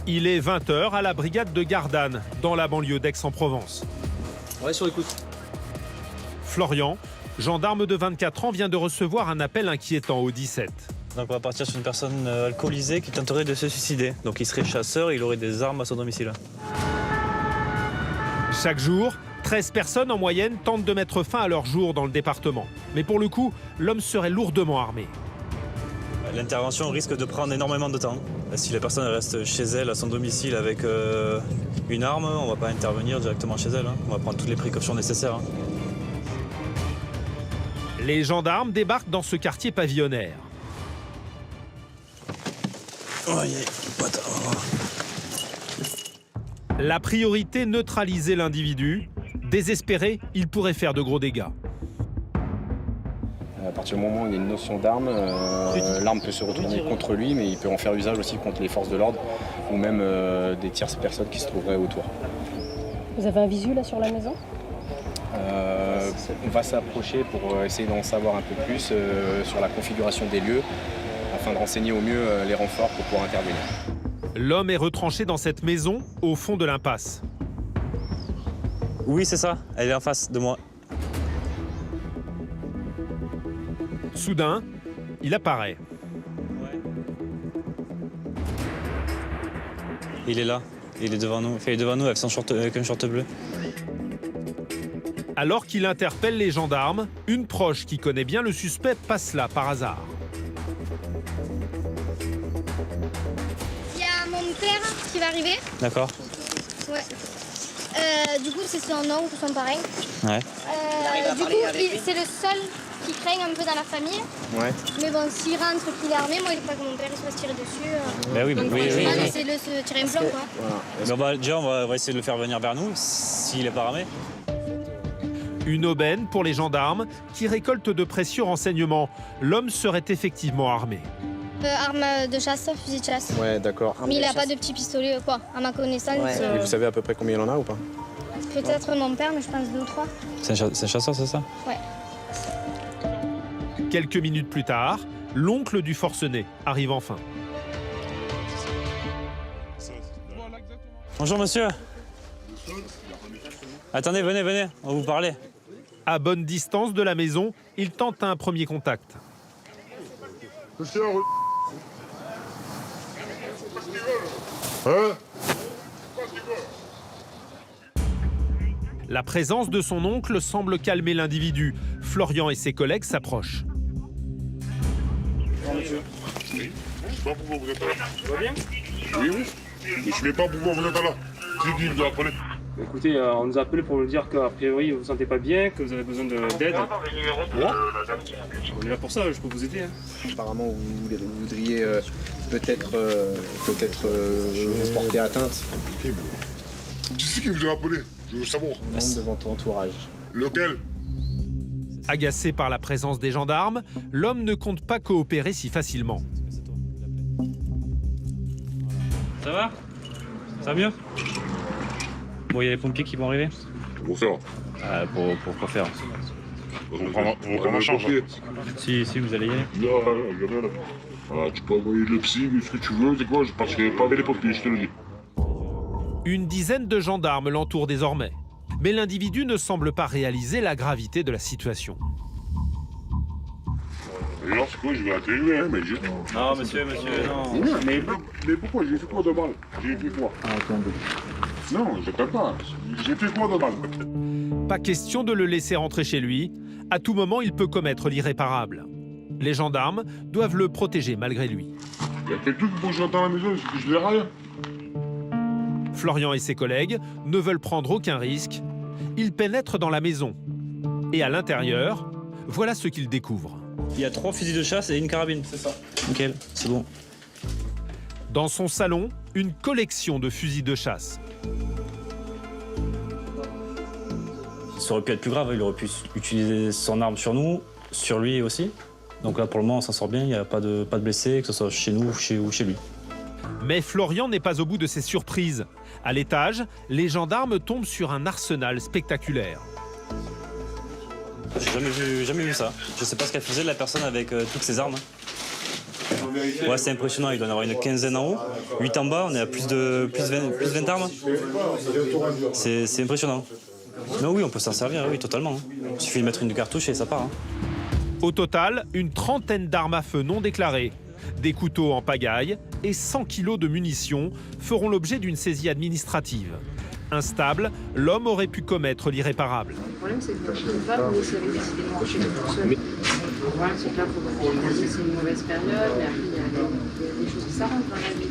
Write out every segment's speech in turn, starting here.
Il est 20h à la brigade de Gardanne, dans la banlieue d'Aix-en-Provence. Ouais, sur l'écoute. Florian, gendarme de 24 ans, vient de recevoir un appel inquiétant au 17. Donc on va partir sur une personne alcoolisée qui tenterait de se suicider. Donc il serait chasseur et il aurait des armes à son domicile. Chaque jour, 13 personnes en moyenne tentent de mettre fin à leur jour dans le département. Mais pour le coup, l'homme serait lourdement armé. L'intervention risque de prendre énormément de temps. Si la personne reste chez elle, à son domicile, avec une arme, on ne va pas intervenir directement chez elle. On va prendre toutes les précautions nécessaires. Les gendarmes débarquent dans ce quartier pavillonnaire. La priorité, neutraliser l'individu. Désespéré, il pourrait faire de gros dégâts. À partir du moment où il y a une notion d'arme, l'arme peut se retourner contre lui, mais il peut en faire usage aussi contre les forces de l'ordre ou même des tierces personnes qui se trouveraient autour. Vous avez un visu là sur la maison ? On va s'approcher pour essayer d'en savoir un peu plus sur la configuration des lieux, afin de renseigner au mieux les renforts pour pouvoir intervenir. L'homme est retranché dans cette maison, au fond de l'impasse. Oui, c'est ça. Elle est en face de moi. Soudain, il apparaît. Il est là. Il est devant nous. Enfin, il est devant nous avec un short bleu. Alors qu'il interpelle les gendarmes, une proche qui connaît bien le suspect passe là par hasard. Il y a mon père qui va arriver. D'accord. Ouais. Du coup, c'est son oncle ou son parrain. Ouais. Du coup, c'est le seul qui craigne un peu dans la famille. Ouais. Mais bon, s'il rentre, qu'il est armé, moi, il ne faut pas que mon père il se fasse tirer dessus. Ben oui, Donc, oui. laissez-le se tirer un plan, quoi. Voilà. Déjà, on va essayer de le faire venir vers nous, s'il n'est pas armé. Une aubaine pour les gendarmes qui récoltent de précieux renseignements. L'homme serait effectivement armé. Arme de chasse, fusil de chasse. Ouais, d'accord. Mais il n'a pas de petit pistolet, quoi. À ma connaissance, Et vous savez à peu près combien il en a ou pas? peut-être mon père, mais je pense 2 ou 3. C'est un chasseur, c'est ça? Ouais. Quelques minutes plus tard, l'oncle du forcené arrive enfin. Bonjour monsieur. Attendez, venez, on va vous parler. À bonne distance de la maison, il tente un premier contact. La présence de son oncle semble calmer l'individu. Florian et ses collègues s'approchent. Oui, je sais pas pourquoi vous êtes là. Ça va bien? Oui. Mais je ne sais pas pourquoi vous êtes là. C'est qui vous a appelé? Écoutez, on nous a appelé pour nous dire qu'a priori vous vous sentez pas bien, que vous avez besoin d'aide. On est là pour ça, je peux vous aider. Apparemment, vous voudriez peut-être vous porter atteinte. Qui c'est qui vous a appelé? Je veux savoir. Monde devant ton entourage. Lequel? Agacé par la présence des gendarmes, l'homme ne compte pas coopérer si facilement. Ça va? Ça va mieux? Bon, il y a les pompiers qui vont arriver. Pour faire. Pour quoi faire? On prend ma charge. Si, vous allez y aller. Non, tu peux envoyer le psy, ce que tu veux, c'est quoi? Je passerai pas avec les pompiers, je te le dis. Une dizaine de gendarmes l'entourent désormais. Mais l'individu ne semble pas réaliser la gravité de la situation. Et alors, c'est quoi? Je vais atterrir, hein, mais j'ai... Non, monsieur, non. Mais pourquoi? J'ai fait quoi de mal? J'ai fait quoi? Non, je t'aime pas. J'ai fait quoi de mal? Pas question de le laisser rentrer chez lui. À tout moment, il peut commettre l'irréparable. Les gendarmes doivent le protéger malgré lui. Il y a quelqu'un qui bouge dans la maison, c'est que je verrai rien. Florian et ses collègues ne veulent prendre aucun risque. Ils pénètrent dans la maison. Et à l'intérieur, voilà ce qu'ils découvrent. Il y a 3 fusils de chasse et une carabine. C'est ça. Nickel, c'est bon. Dans son salon, une collection de fusils de chasse. Ça aurait pu être plus grave, il aurait pu utiliser son arme sur nous, sur lui aussi. Donc là, pour le moment, on s'en sort bien, il n'y a pas de blessés, que ce soit chez nous ou chez lui. Mais Florian n'est pas au bout de ses surprises. À l'étage, les gendarmes tombent sur un arsenal spectaculaire. J'ai jamais vu ça. Je sais pas ce qu'elle faisait la personne avec toutes ces armes. Ouais, c'est impressionnant, il doit y en avoir une quinzaine en haut. 8 en bas, on est à plus de 20 armes. C'est impressionnant. Mais oui, on peut s'en servir, oui, totalement. Il suffit de mettre une cartouche et ça part. Au total, une trentaine d'armes à feu non déclarées, des couteaux en pagaille et 100 kilos de munitions feront l'objet d'une saisie administrative. Instable, l'homme aurait pu commettre l'irréparable. Le problème, c'est que je ne peux pas vous laisser décider de marcher tout seul. Le problème, c'est que là, c'est une mauvaise période, mais après, il y a des choses qui s'arrangent dans la vie.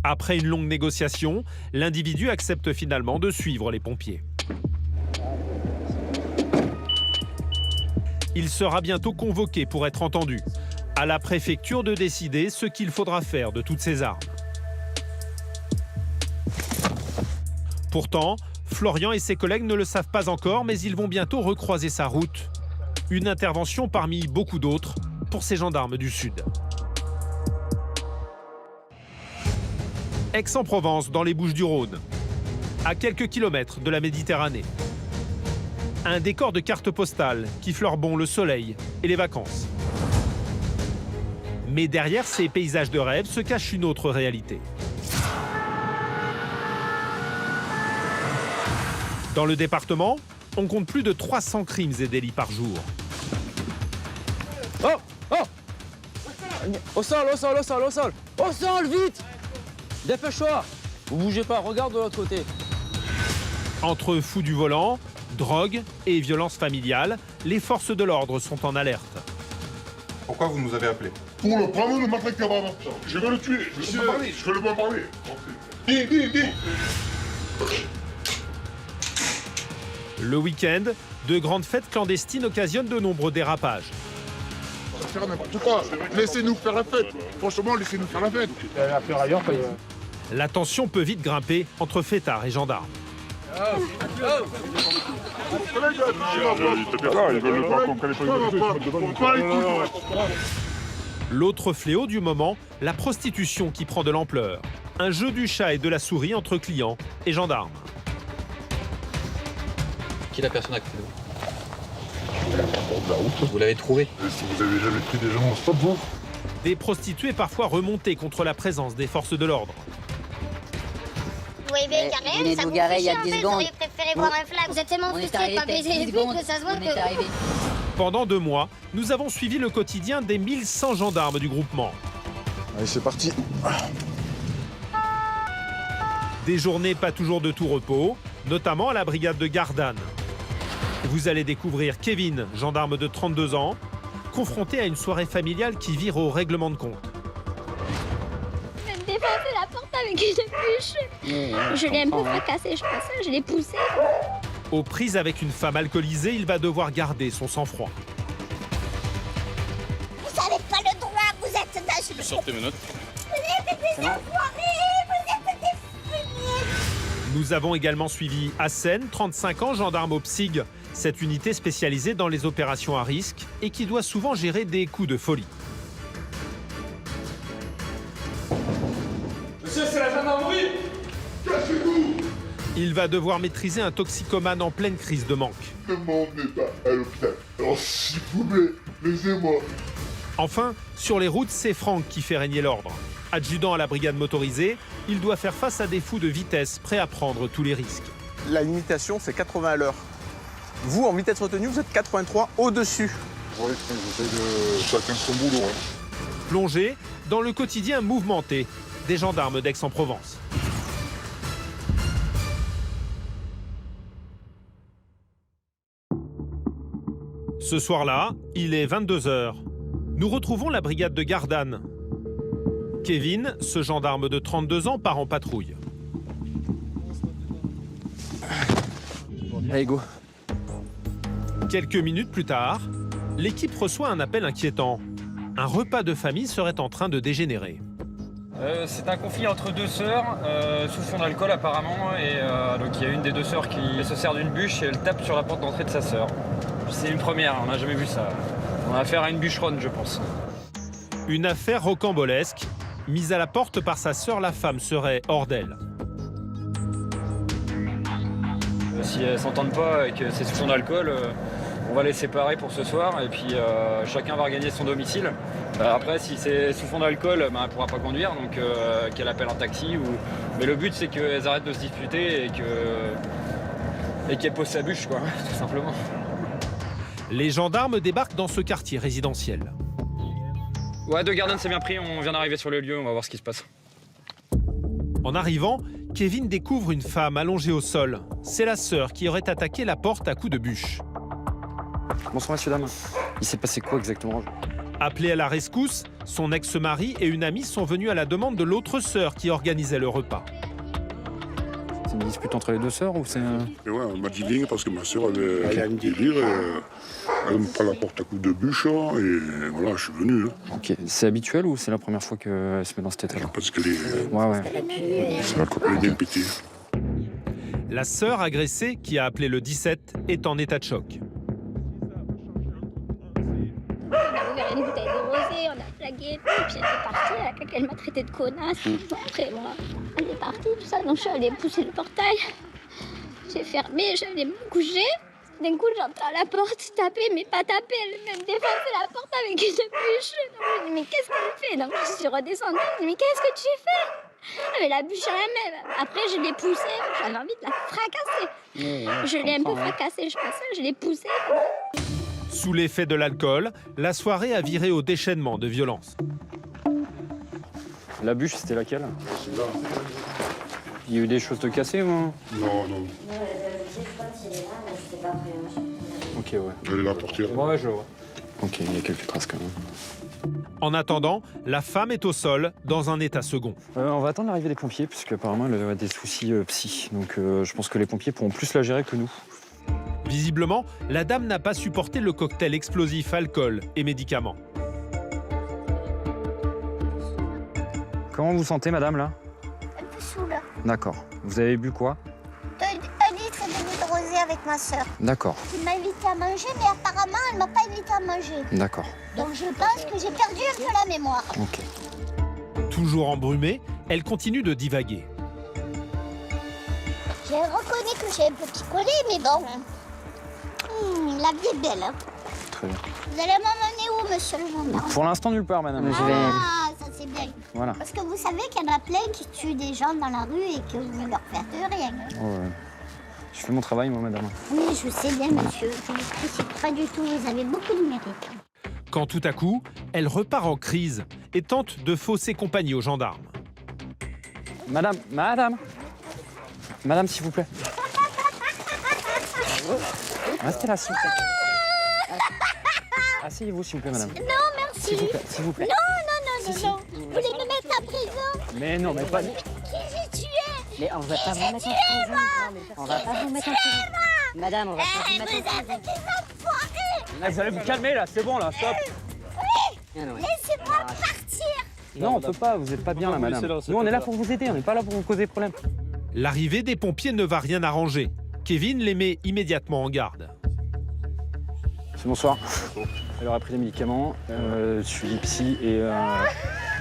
Après une longue négociation, l'individu accepte finalement de suivre les pompiers. Il sera bientôt convoqué pour être entendu. À la préfecture de décider ce qu'il faudra faire de toutes ces armes. Pourtant, Florian et ses collègues ne le savent pas encore, mais ils vont bientôt recroiser sa route. Une intervention parmi beaucoup d'autres pour ces gendarmes du Sud. Aix-en-Provence, dans les Bouches-du-Rhône, à quelques kilomètres de la Méditerranée. Un décor de carte postale qui fleure bon le soleil et les vacances. Mais derrière ces paysages de rêve se cache une autre réalité. Dans le département, on compte plus de 300 crimes et délits par jour. Oh! Oh! Au sol, au sol, au sol, au sol! Au sol, vite! Dépêche-toi! Vous bougez pas, regarde de l'autre côté. Entre fous du volant, drogue et violence familiale, les forces de l'ordre sont en alerte. Pourquoi vous nous avez appelés? Pour le prendre le matin Kababa. Je vais le tuer. Je vais le pas parler. Dis. Le week-end, de grandes fêtes clandestines occasionnent de nombreux dérapages. Faire n'importe quoi. Laissez-nous faire la fête. Franchement, laissez-nous faire la fête. La tension peut vite grimper entre fêtards et gendarmes. L'autre fléau du moment, la prostitution qui prend de l'ampleur. Un jeu du chat et de la souris entre clients et gendarmes. Qui est la personne à côté de vous? Vous l'avez trouvé? Si vous avez jamais pris des gens en stop, vous? Des prostituées parfois remontées contre la présence des forces de l'ordre. Vous voyez bien Karen, ça vous garer il y a fiche, 10 en fait, secondes. vous auriez préféré voir un flag. Vous êtes tellement frustrés de pas baiser les putes que ça se voit que... Pendant 2 mois, nous avons suivi le quotidien des 1100 gendarmes du groupement. Allez, c'est parti. Des journées pas toujours de tout repos, notamment à la brigade de Gardanne. Vous allez découvrir Kevin, gendarme de 32 ans, confronté à une soirée familiale qui vire au règlement de compte. Je vais me défoncer la porte avec une bûche. Je l'ai un peu fracassé, je pense. Je l'ai poussé. Aux prises avec une femme alcoolisée, il va devoir garder son sang-froid. Vous n'avez pas le droit, vous êtes des... Sortez mes notes. Vous êtes des enfoirés, vous êtes des fumiers. Nous avons également suivi Hassen, 35 ans, gendarme au PSIG, cette unité spécialisée dans les opérations à risque et qui doit souvent gérer des coups de folie. Monsieur, c'est la gendarmerie! Cassez-vous! Il va devoir maîtriser un toxicomane en pleine crise de manque. Ne m'emmenez pas à l'hôpital. Alors, s'il vous plaît, laissez-moi. Enfin, sur les routes, c'est Franck qui fait régner l'ordre. Adjudant à la brigade motorisée, il doit faire face à des fous de vitesse prêts à prendre tous les risques. La limitation, c'est 80 à l'heure. Vous, en vitesse retenue, vous êtes 83 au-dessus. Ouais, j'essaie de... Chacun son boulot. Plongé dans le quotidien mouvementé des gendarmes d'Aix-en-Provence. Ce soir-là, il est 22h. Nous retrouvons la brigade de Gardanne. Kevin, ce gendarme de 32 ans, part en patrouille. Allez, go. Quelques minutes plus tard, l'équipe reçoit un appel inquiétant. Un repas de famille serait en train de dégénérer. C'est un conflit entre 2 sœurs, sous fond d'alcool apparemment, et donc il y a une des 2 sœurs qui se sert d'une bûche et elle tape sur la porte d'entrée de sa sœur. C'est une première, on n'a jamais vu ça. On a affaire à une bûcheronne, je pense. Une affaire rocambolesque. Mise à la porte par sa sœur, la femme serait hors d'elle. Si elles s'entendent pas et que c'est sous fond d'alcool, on va les séparer pour ce soir et puis chacun va regagner son domicile. Après, si c'est sous fond d'alcool, elle ne pourra pas conduire, donc qu'elle appelle un taxi. Mais le but, c'est qu'elles arrêtent de se disputer et qu'elle pose sa bûche, quoi, tout simplement. Les gendarmes débarquent dans ce quartier résidentiel. Ouais, De Garden, c'est bien pris, on vient d'arriver sur le lieu, on va voir ce qui se passe. En arrivant, Kevin découvre une femme allongée au sol. C'est la sœur qui aurait attaqué la porte à coups de bûche. Bonsoir, messieurs, dames. Il s'est passé quoi exactement? Appelé à la rescousse, son ex-mari et une amie sont venus à la demande de l'autre sœur qui organisait le repas. C'est une dispute entre les deux sœurs ou c'est un... Et ouais, elle m'a dit viens parce que ma soeur elle a une délire, elle me prend la porte à coups de bûche et voilà, je suis venu. Ok, c'est habituel ou c'est la première fois qu'elle se met dans cet état-là? Parce que les... Ouais. C'est la copaine bien pété. La sœur agressée, qui a appelé le 17, est en état de choc. On a ouvert une bouteille de rosé, on a flagué et tout, puis elle est partie, elle m'a traité de connasse. Après, moi, elle est partie, tout ça, donc je suis allée pousser le portail. J'ai fermé, j'allais me coucher. D'un coup, j'entends la porte taper, mais pas taper, elle même défoncer la porte avec une bûche. Donc je me dis, mais qu'est-ce qu'elle fait? Donc je suis redescendue, je me dis, mais qu'est-ce que tu fais? Elle avait la bûche à la main. Après, je l'ai poussée, j'avais envie de la fracasser. Je l'ai un peu fracassée, je pense, je l'ai poussée. Sous l'effet de l'alcool, la soirée a viré au déchaînement de violence. La bûche, c'était laquelle? Il y a eu des choses de cassées ou... Non. Ok, ouais. Elle est là pour tirer. Ouais, je vois. Ok, il y a quelques traces quand même. En attendant, la femme est au sol, dans un état second. On va attendre l'arrivée des pompiers, puisqu'apparemment elle a des soucis psy. Donc je pense que les pompiers pourront plus la gérer que nous. Visiblement, la dame n'a pas supporté le cocktail explosif alcool et médicaments. Comment vous sentez, madame, là? Un peu saoule. D'accord. Vous avez bu quoi? 2 litres et demi de rosé avec ma sœur. D'accord. Elle m'a invité à manger, mais apparemment, elle m'a pas invité à manger. D'accord. Donc je pense que j'ai perdu un peu la mémoire. Ok. Toujours embrumée, elle continue de divaguer. J'ai reconnu que j'ai un peu picolé, mais bon. La vie est belle. Hein. Très bien. Vous allez m'emmener où, monsieur le gendarme? Pour l'instant, nulle part, madame. Ah, ça c'est bien. Voilà. Parce que vous savez qu'il y en a plein qui tuent des gens dans la rue et que vous ne leur faites rien. Ouais. Je fais mon travail, moi, madame. Oui, je sais bien, monsieur. Je ne vous critique pas du tout. Vous avez beaucoup de mérite. Quand tout à coup, elle repart en crise et tente de fausser compagnie aux gendarmes. Madame, s'il vous plaît. Restez là, s'il vous plaît. Asseyez-vous, s'il vous plaît, madame. Non, merci. S'il vous plaît. Non. Vous voulez me mettre en prison? Mais non, mais pas... Qui j'ai tué? Mais on va pas vous mettre en prison. On va pas vous mettre en prison. Madame, on va pas vous mettre en prison. Vous êtes des enfoirés! Vous allez vous calmer, là, c'est bon, là, stop. Laissez-moi partir! Non, on peut pas, vous êtes pas bien, là, madame. Nous, on est là pour vous aider, on n'est pas là pour vous causer problème. L'arrivée des pompiers ne va rien arranger. Kevin les met immédiatement en garde. Bonsoir. Elle aura pris des médicaments, suivi psy et là,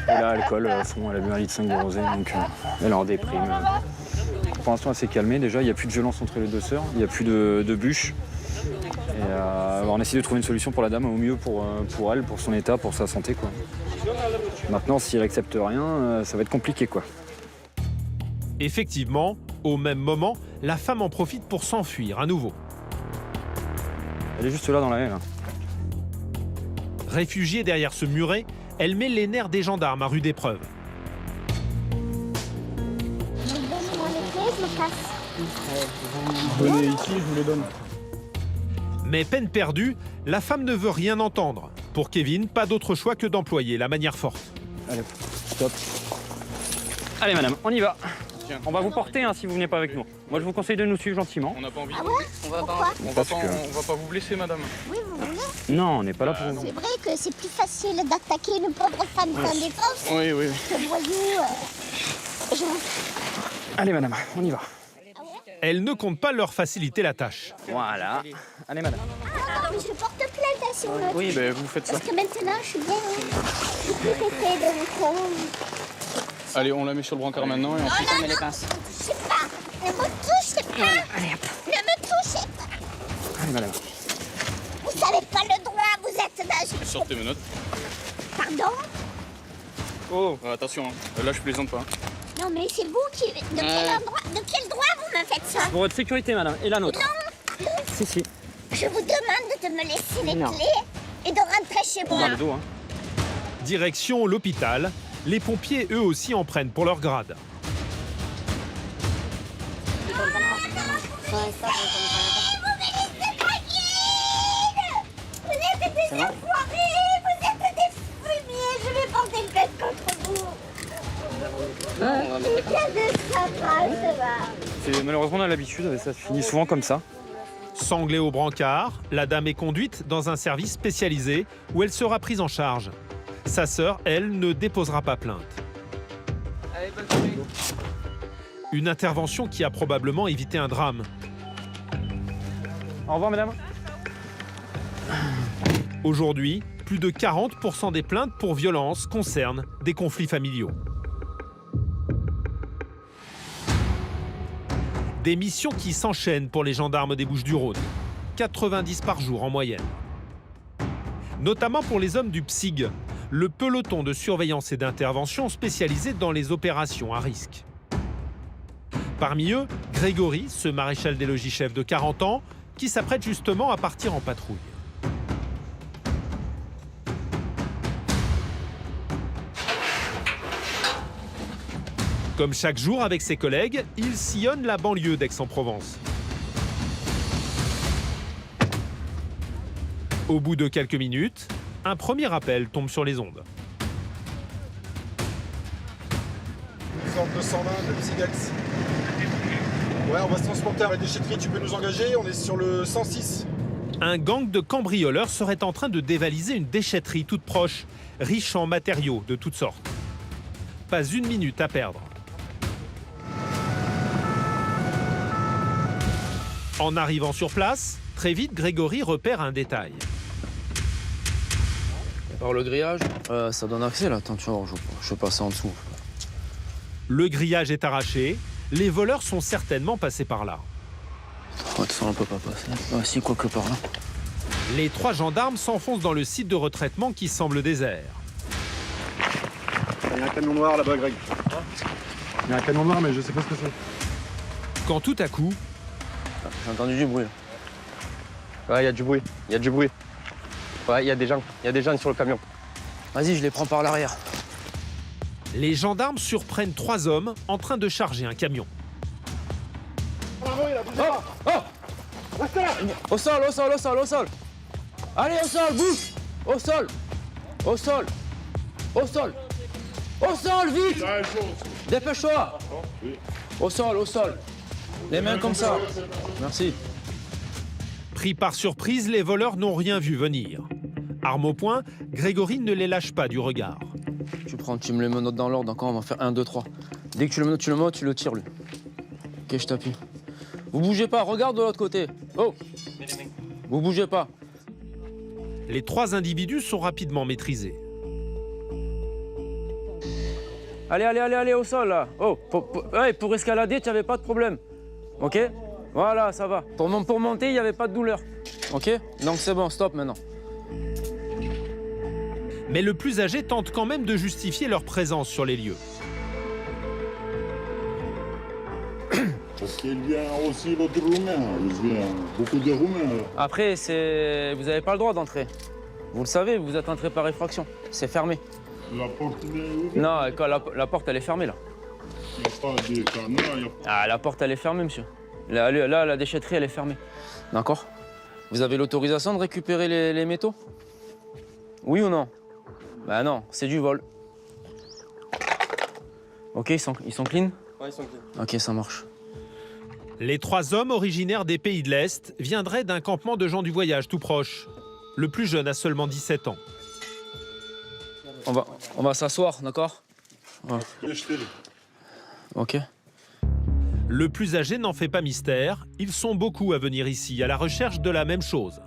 alcool à fond. Elle a bu 1,5 litre de rosé, donc elle est en déprime. Pour l'instant, elle s'est calmée. Déjà, il n'y a plus de violence entre les deux sœurs, il n'y a plus de bûches. Et on essaie de trouver une solution pour la dame au mieux pour elle, pour son état, pour sa santé, quoi. Maintenant, si elle accepte rien, ça va être compliqué, quoi. Effectivement, au même moment, la femme en profite pour s'enfuir à nouveau. Elle est juste là dans la haie, là. Réfugiée derrière ce muret, elle met les nerfs des gendarmes à rude épreuve. Donnez-moi les clés, je me casse. Venez ici, je vous les donne. Mais peine perdue, la femme ne veut rien entendre. Pour Kevin, pas d'autre choix que d'employer la manière forte. Allez, stop. Allez, madame, on y va. On va vous porter hein, si vous venez pas avec nous. Moi, je vous conseille de nous suivre gentiment. On n'a pas envie. Ah ouais? Pourquoi? On va pas vous blesser, madame. Oui, vous voulez? Non, on n'est pas là pour vous. C'est vrai que c'est plus facile d'attaquer une pauvre femme sans défense Oui. que voyou. Allez, madame, on y va. Elle ne compte pas leur faciliter la tâche. Voilà. Allez, madame. Ah non, je porte plainte hein, si vous voulez. Oui, ben vous faites ça. Parce que maintenant, je suis bien irritée de vous. Allez, on la met sur le brancard maintenant et ensuite on met les pinces. Je sais pas. Ne me touchez pas. Allez, hop. Ne me touchez pas. Allez, madame. Vous savez pas le droit, vous êtes dans une... Sortez mes notes. Ah, Pardon? Oh, attention, là je plaisante pas. Non mais c'est vous qui... De quel droit vous me faites ça? Pour votre sécurité, madame, et la nôtre. Non. Si. Je vous demande de me laisser les clés et de rentrer chez moi. Dans le dos, hein. Direction l'hôpital. Les pompiers, eux aussi, en prennent pour leur grade. Vous êtes des enfoirés, vous êtes des fumiers, je vais porter une plainte contre vous. Malheureusement, on a l'habitude, ça se finit souvent comme ça. Sanglée au brancard, la dame est conduite dans un service spécialisé où elle sera prise en charge. Sa sœur, elle, ne déposera pas plainte. Allez, bonne soirée. Une intervention qui a probablement évité un drame. Au revoir, mesdames. Aujourd'hui, plus de 40% des plaintes pour violence concernent des conflits familiaux. Des missions qui s'enchaînent pour les gendarmes des Bouches-du-Rhône. 90 par jour en moyenne. Notamment pour les hommes du PSIG, le peloton de surveillance et d'intervention spécialisé dans les opérations à risque. Parmi eux, Grégory, ce maréchal des logis chef de 40 ans, qui s'apprête justement à partir en patrouille. Comme chaque jour avec ses collègues, il sillonne la banlieue d'Aix-en-Provence. Au bout de quelques minutes, un premier appel tombe sur les ondes. Centre 220 de Psygax. Ouais, on va se transporter à la déchetterie, tu peux nous engager, on est sur le 106. Un gang de cambrioleurs serait en train de dévaliser une déchetterie toute proche, riche en matériaux de toutes sortes. Pas une minute à perdre. En arrivant sur place, très vite, Grégory repère un détail. Par le grillage, ça donne accès là. Attends, tu vois, je vais passer en dessous. Le grillage est arraché. Les voleurs sont certainement passés par là. De toute façon, on peut pas passer. Ah, si, quoi que par là. Les 3 gendarmes s'enfoncent dans le site de retraitement qui semble désert. Il y a un camion noir là-bas, Greg. Il y a un camion noir, mais je sais pas ce que c'est. Quand tout à coup... J'ai entendu du bruit. Ouais, il y a du bruit. Il y a du bruit. Ouais, il y a des gens. Il y a des gens sur le camion. Vas-y, je les prends par l'arrière. Les gendarmes surprennent 3 hommes en train de charger un camion. Au sol, au sol, au sol, au sol. Allez, au sol, bouge. Au sol. Au sol. Au sol. Au sol, vite. Dépêche-toi. Au sol, au sol. Les mains comme ça. Merci. Pris par surprise, les voleurs n'ont rien vu venir. Arme au poing, Grégory ne les lâche pas du regard. Tu me les menottes dans l'ordre, encore on va faire 1, 2, 3. Dès que tu le menottes, tu le tires lui. Ok, je t'appuie. Vous bougez pas, regarde de l'autre côté. Oh. Vous bougez pas. Les 3 individus sont rapidement maîtrisés. Allez, allez, allez, allez au sol là. Oh, pour escalader, tu n'avais pas de problème. Ok? Voilà, ça va. Pour monter, il n'y avait pas de douleur. Ok? Donc c'est bon, stop maintenant. Mais le plus âgé tente quand même de justifier leur présence sur les lieux. Parce qu'il vient aussi l'autre Roumain, il vient beaucoup de Roumains. Après, vous n'avez pas le droit d'entrer. Vous le savez, vous êtes entré par effraction. C'est fermé. La porte est ouverte. Non, la porte, elle est fermée là. Il n'y a pas de canard, il n'y a pas... Ah, la porte, elle est fermée, monsieur. Là, la déchetterie, elle est fermée. D'accord? Vous avez l'autorisation de récupérer les métaux? Oui ou non? Bah non, c'est du vol. Ok, ils sont clean? Ouais, ils sont clean. Ok, ça marche. Les 3 hommes originaires des pays de l'Est viendraient d'un campement de gens du voyage tout proche. Le plus jeune a seulement 17 ans. On va s'asseoir, d'accord? Ouais. Ok. Le plus âgé n'en fait pas mystère. Ils sont beaucoup à venir ici, à la recherche de la même chose.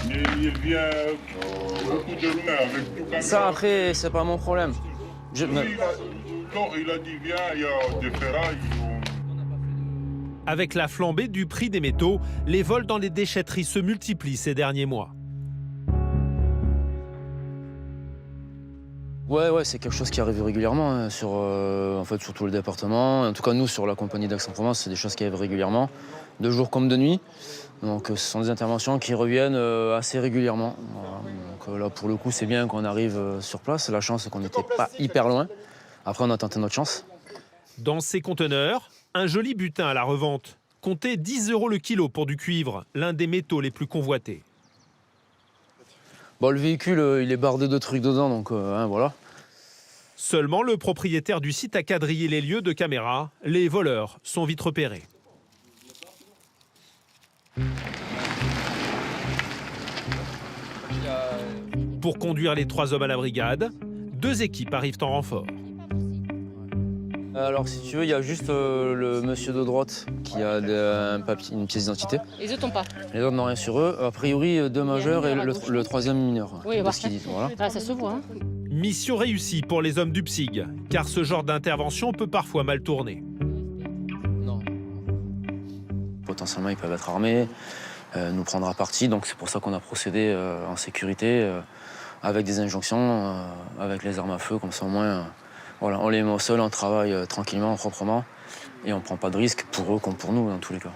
Mais il vient beaucoup de Roumains avec tout comme Ça, après, c'est pas mon problème. Il a dit, viens, il y a des ferrailles. Avec la flambée du prix des métaux, les vols dans les déchetteries se multiplient ces derniers mois. Ouais, c'est quelque chose qui arrive régulièrement hein, sur tout le département. En tout cas, nous, sur la compagnie d'Aix-en-Provence, c'est des choses qui arrivent régulièrement, de jour comme de nuit. Donc, ce sont des interventions qui reviennent assez régulièrement. Voilà. Donc là, pour le coup, c'est bien qu'on arrive sur place. La chance, c'est qu'on n'était pas hyper loin. Après, on a tenté notre chance. Dans ces conteneurs, un joli butin à la revente. Comptez 10 € le kilo pour du cuivre, l'un des métaux les plus convoités. Bon, le véhicule, il est bardé de trucs dedans, donc voilà. Seulement, le propriétaire du site a quadrillé les lieux de caméra. Les voleurs sont vite repérés. Pour conduire les 3 hommes à la brigade, 2 équipes arrivent en renfort. Alors, si tu veux, il y a juste le monsieur de droite qui a une pièce d'identité. Les autres n'ont pas. Les autres n'ont rien sur eux. A priori, 2 majeurs et le 3e mineur. Oui, de ce qu'ils disent, voilà. Ah, ça se voit. Hein. Mission réussie pour les hommes du PSIG, car ce genre d'intervention peut parfois mal tourner. Non. Potentiellement, ils peuvent être armés, nous prendre à partie. Donc, c'est pour ça qu'on a procédé en sécurité, avec des injonctions, avec les armes à feu, comme ça au moins... Voilà, on les met au sol, on travaille tranquillement, proprement, et on ne prend pas de risques pour eux comme pour nous, dans tous les cas.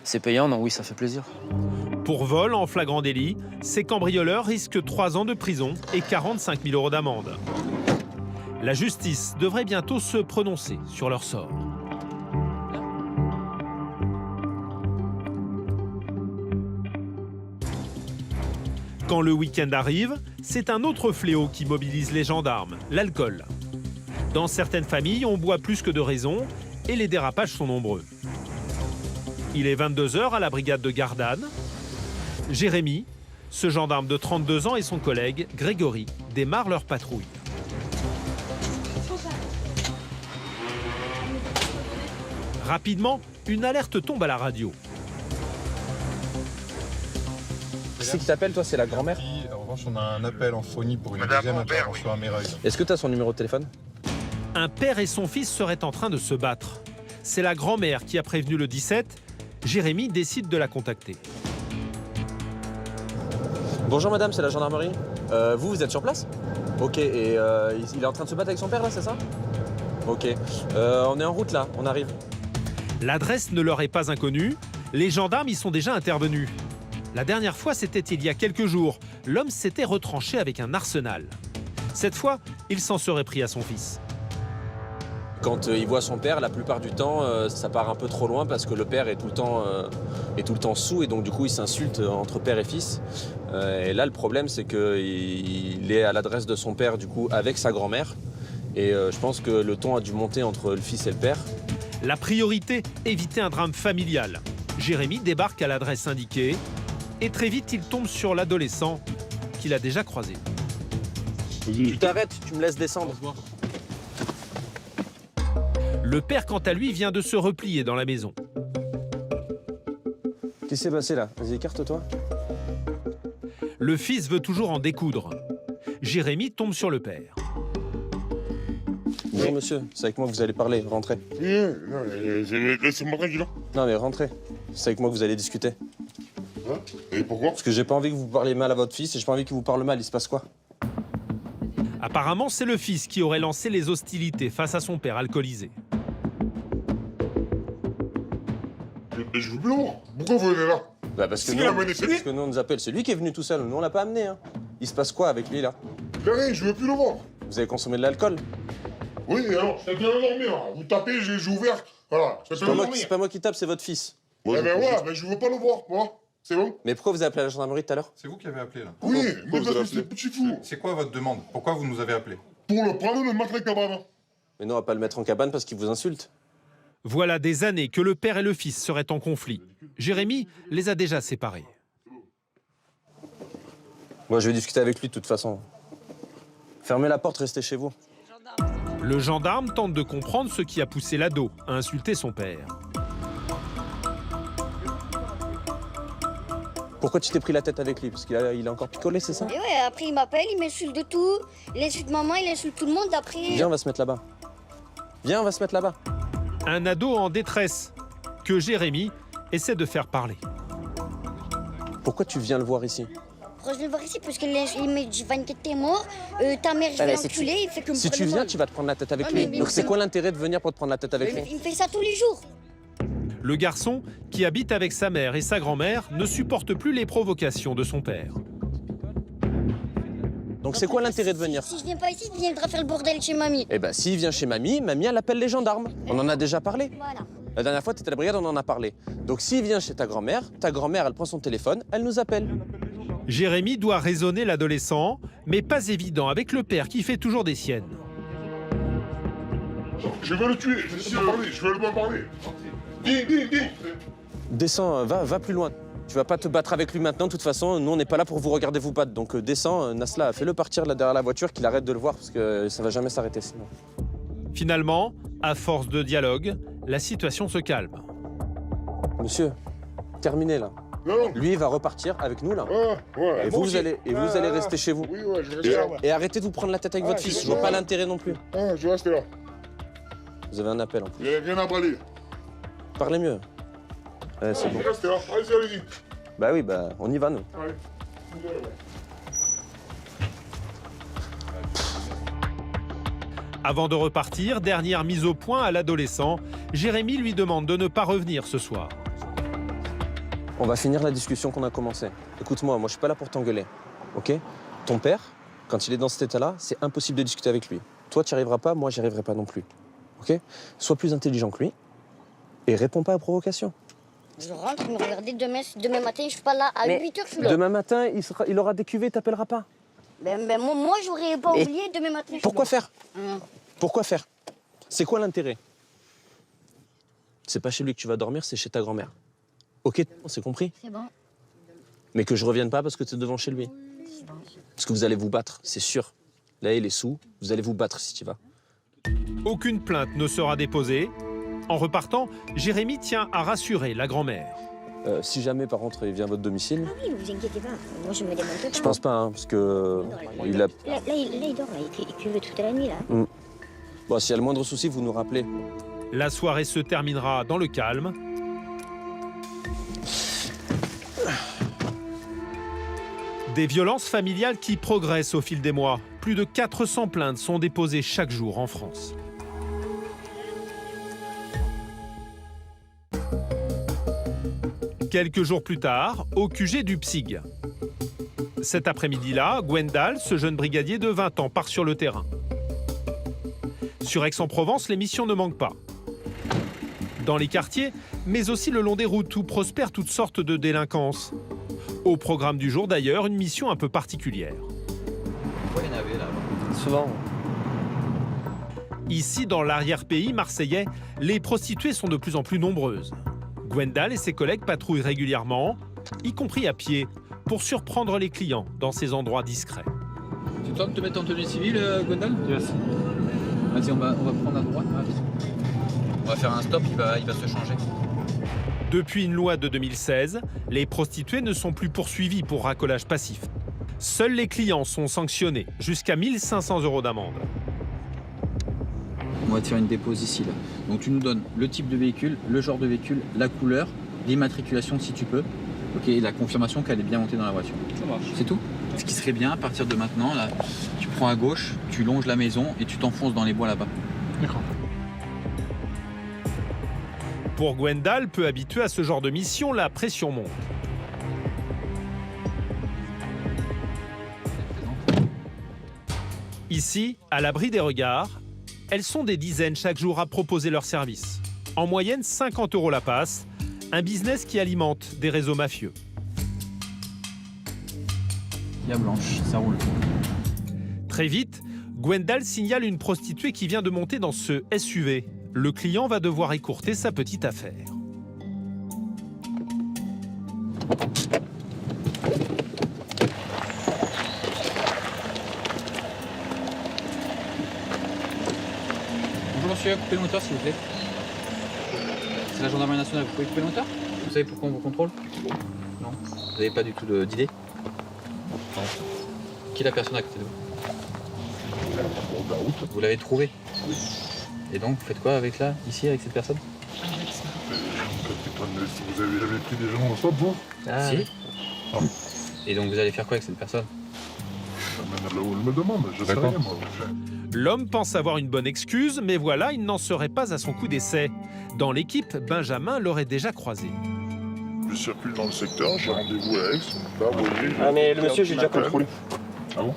C'est payant, donc oui, ça fait plaisir. Pour vol en flagrant délit, ces cambrioleurs risquent 3 ans de prison et 45 000 € d'amende. La justice devrait bientôt se prononcer sur leur sort. Quand le week-end arrive, c'est un autre fléau qui mobilise les gendarmes, l'alcool. Dans certaines familles, on boit plus que de raison et les dérapages sont nombreux. Il est 22 h à la brigade de Gardanne. Jérémy, ce gendarme de 32 ans et son collègue, Grégory, démarrent leur patrouille. Rapidement, une alerte tombe à la radio. Qui c'est qui t'appelle, toi? C'est la grand-mère? En revanche, on a un appel en phonie pour une deuxième intervention à Méreuil. Est-ce que tu as son numéro de téléphone? Un père et son fils seraient en train de se battre. C'est la grand-mère qui a prévenu le 17. Jérémy décide de la contacter. Bonjour madame, c'est la gendarmerie. Vous êtes sur place? Ok, et il est en train de se battre avec son père là, c'est ça? Ok, on est en route là, on arrive. L'adresse ne leur est pas inconnue. Les gendarmes y sont déjà intervenus. La dernière fois, c'était il y a quelques jours. L'homme s'était retranché avec un arsenal. Cette fois, il s'en serait pris à son fils. Quand il voit son père, la plupart du temps, ça part un peu trop loin parce que le père est tout le temps sous et donc du coup il s'insulte entre père et fils. Et là le problème c'est qu'il est à l'adresse de son père du coup avec sa grand-mère et je pense que le ton a dû monter entre le fils et le père. La priorité, éviter un drame familial. Jérémy débarque à l'adresse indiquée et très vite il tombe sur l'adolescent qu'il a déjà croisé. Tu t'arrêtes, tu me laisses descendre. Le père, quant à lui, vient de se replier dans la maison. Qu'est-ce qui s'est passé là? Vas-y, écarte-toi. Le fils veut toujours en découdre. Jérémy tombe sur le père. Bonjour monsieur, c'est avec moi que vous allez parler, rentrez. Laissez-moi tranquille. Non mais rentrez, c'est avec moi que vous allez discuter. Hein? Et pourquoi? Parce que j'ai pas envie que vous parliez mal à votre fils et j'ai pas envie qu'il vous parle mal, il se passe quoi? Apparemment, c'est le fils qui aurait lancé les hostilités face à son père alcoolisé. Je veux plus le voir. Pourquoi vous venez là? Bah parce que, parce que nous on nous appelle, c'est lui qui est venu tout seul, nous on l'a pas amené. Hein. Il se passe quoi avec lui là? Rien, je veux plus le voir. Vous avez consommé de l'alcool? Oui, alors, c'est bien dormir. Vous tapez, j'ai ouvert. Voilà, c'est pas moi qui tape, c'est votre fils. Ouais, eh ben voilà, mais je veux pas le voir, moi. C'est bon? Mais pourquoi vous avez appelé la gendarmerie tout à l'heure? C'est vous qui avez appelé là? Oui, mais parce que c'est petit fou. C'est quoi votre demande? Pourquoi vous nous avez appelé? Pour le prendre, le mettre en cabane. Mais non, on va pas le mettre en cabane parce qu'il vous insulte. Voilà des années que le père et le fils seraient en conflit. Jérémy les a déjà séparés. Moi, je vais discuter avec lui de toute façon. Fermez la porte, restez chez vous. Le gendarme tente de comprendre ce qui a poussé l'ado à insulter son père. Pourquoi tu t'es pris la tête avec lui? Parce qu'il est encore picolé, c'est ça? Et ouais, après il m'appelle, il m'insulte de tout. Il insulte maman, il insulte tout le monde après. Viens, on va se mettre là-bas. Viens, on va se mettre là-bas. Un ado en détresse que Jérémy essaie de faire parler. Pourquoi tu viens le voir ici? Pourquoi je vais le voir ici? Parce qu'il me dit 24 t'es mort, ta mère, je vais l'enculer, il fait que me Si tu viens, tu vas te prendre la tête avec Ouais, lui. mais Donc c'est quoi l'intérêt de venir pour te prendre la tête avec lui? Il me fait ça tous les jours. Le garçon, qui habite avec sa mère et sa grand-mère, ne supporte plus les provocations de son père. Donc c'est quoi l'intérêt de venir? Si je viens pas ici, il viendra faire le bordel chez mamie. Eh ben s'il vient chez mamie, mamie elle appelle les gendarmes. On en a déjà parlé. Voilà. La dernière fois, tu étais à la brigade, on en a parlé. Donc s'il vient chez ta grand-mère, elle prend son téléphone, elle nous appelle. Jérémy doit raisonner l'adolescent, mais pas évident avec le père qui fait toujours des siennes. Je vais le tuer, je vais le bombarder. Dis. Descends, va plus loin. Tu vas pas te battre avec lui maintenant, de toute façon, nous on n'est pas là pour vous regarder vous battre. Donc descends, Nasla, fais-le partir là derrière la voiture, qu'il arrête de le voir, parce que ça va jamais s'arrêter sinon. Finalement, à force de dialogue, la situation se calme. Monsieur, terminé là. Non. Lui, il va repartir avec nous là. Ouais. Et vous allez rester chez vous. Oui, je vais rester là. Et arrêtez de vous prendre la tête avec votre fils, je vois pas l'intérêt non plus. Je vais rester là. Vous avez un appel en plus. Il n'y a rien à braler. Parlez mieux. C'est bon. Je vais rester là. Allez-y. Bah oui, on y va nous. Allez. Avant de repartir, dernière mise au point à l'adolescent, Jérémy lui demande de ne pas revenir ce soir. On va finir la discussion qu'on a commencée. Écoute-moi, moi je suis pas là pour t'engueuler, ok? Ton père, quand il est dans cet état-là, c'est impossible de discuter avec lui. Toi, tu n'y arriveras pas, moi j'y arriverai pas non plus, ok? Sois plus intelligent que lui et réponds pas aux provocations. Je rentre, me regarder demain matin, je suis pas là. À 8h, je suis là. Demain matin, il aura des cuvées, il t'appellera pas. Moi, j'aurais pas oublié demain matin. Pourquoi faire? Pourquoi faire? C'est quoi l'intérêt? C'est pas chez lui que tu vas dormir, c'est chez ta grand-mère. Ok, c'est compris? C'est bon. Mais que je revienne pas parce que tu es devant chez lui. Parce que vous allez vous battre, c'est sûr. Là, il est sous, vous allez vous battre si tu vas. Aucune plainte ne sera déposée. En repartant, Jérémy tient à rassurer la grand-mère. Si jamais, par contre, il vient à votre domicile... Ah oui, vous inquiétez pas. Moi, je me démonte pas. Je pense pas, hein, parce que... il a... Là, il dort, là. Il cuve toute la nuit, là. Bon, s'il y a le moindre souci, vous nous rappelez. La soirée se terminera dans le calme. Des violences familiales qui progressent au fil des mois. Plus de 400 plaintes sont déposées chaque jour en France. Quelques jours plus tard, au QG du PSIG. Cet après-midi-là, Gwendal, ce jeune brigadier de 20 ans, part sur le terrain. Sur Aix-en-Provence, les missions ne manquent pas. Dans les quartiers, mais aussi le long des routes où prospèrent toutes sortes de délinquances. Au programme du jour d'ailleurs, une mission un peu particulière. Pourquoi il y en avait là? Souvent. Ici, dans l'arrière-pays marseillais, les prostituées sont de plus en plus nombreuses. Gwendal et ses collègues patrouillent régulièrement, y compris à pied, pour surprendre les clients dans ces endroits discrets. Tu tentes de te mettre en tenue civile, Gwendal? Yes. Vas-y, on va prendre à droite. On va faire un stop, il va se changer. Depuis une loi de 2016, les prostituées ne sont plus poursuivies pour racolage passif. Seuls les clients sont sanctionnés, jusqu'à 1 500 € d'amende. On va te faire une dépose ici, là. Donc tu nous donnes le type de véhicule, le genre de véhicule, la couleur, l'immatriculation si tu peux, ok, et la confirmation qu'elle est bien montée dans la voiture. Ça marche. C'est tout. Ce qui serait bien, à partir de maintenant, là, tu prends à gauche, tu longes la maison et tu t'enfonces dans les bois là-bas. D'accord. Pour Gwendal, peu habitué à ce genre de mission, la pression monte. Ici, à l'abri des regards, elles sont des dizaines chaque jour à proposer leurs services. En moyenne, 50 € la passe, un business qui alimente des réseaux mafieux. Il y a Blanche, ça roule. Très vite, Gwendal signale une prostituée qui vient de monter dans ce SUV. Le client va devoir écourter sa petite affaire. Bonjour monsieur, coupez le moteur s'il vous plaît. C'est la gendarmerie nationale, vous pouvez couper le moteur? Vous savez pourquoi on vous contrôle? Non. Vous n'avez pas du tout d'idée? Non. Qui est la personne à côté de vous? Vous l'avez trouvé? Et donc, vous faites quoi avec là, ici, avec cette personne? Si vous avez jamais pris des gens en stop, vous? Ah, si. Et donc vous allez faire quoi avec cette personne? Là où elle me demande, je sais rien, moi. L'homme pense avoir une bonne excuse, mais voilà, il n'en serait pas à son coup d'essai. Dans l'équipe, Benjamin l'aurait déjà croisé. Je circule dans le secteur, j'ai rendez-vous à Aix. Là, vous voyez, Ah mais le monsieur, j'ai déjà contrôlé. Ah bon?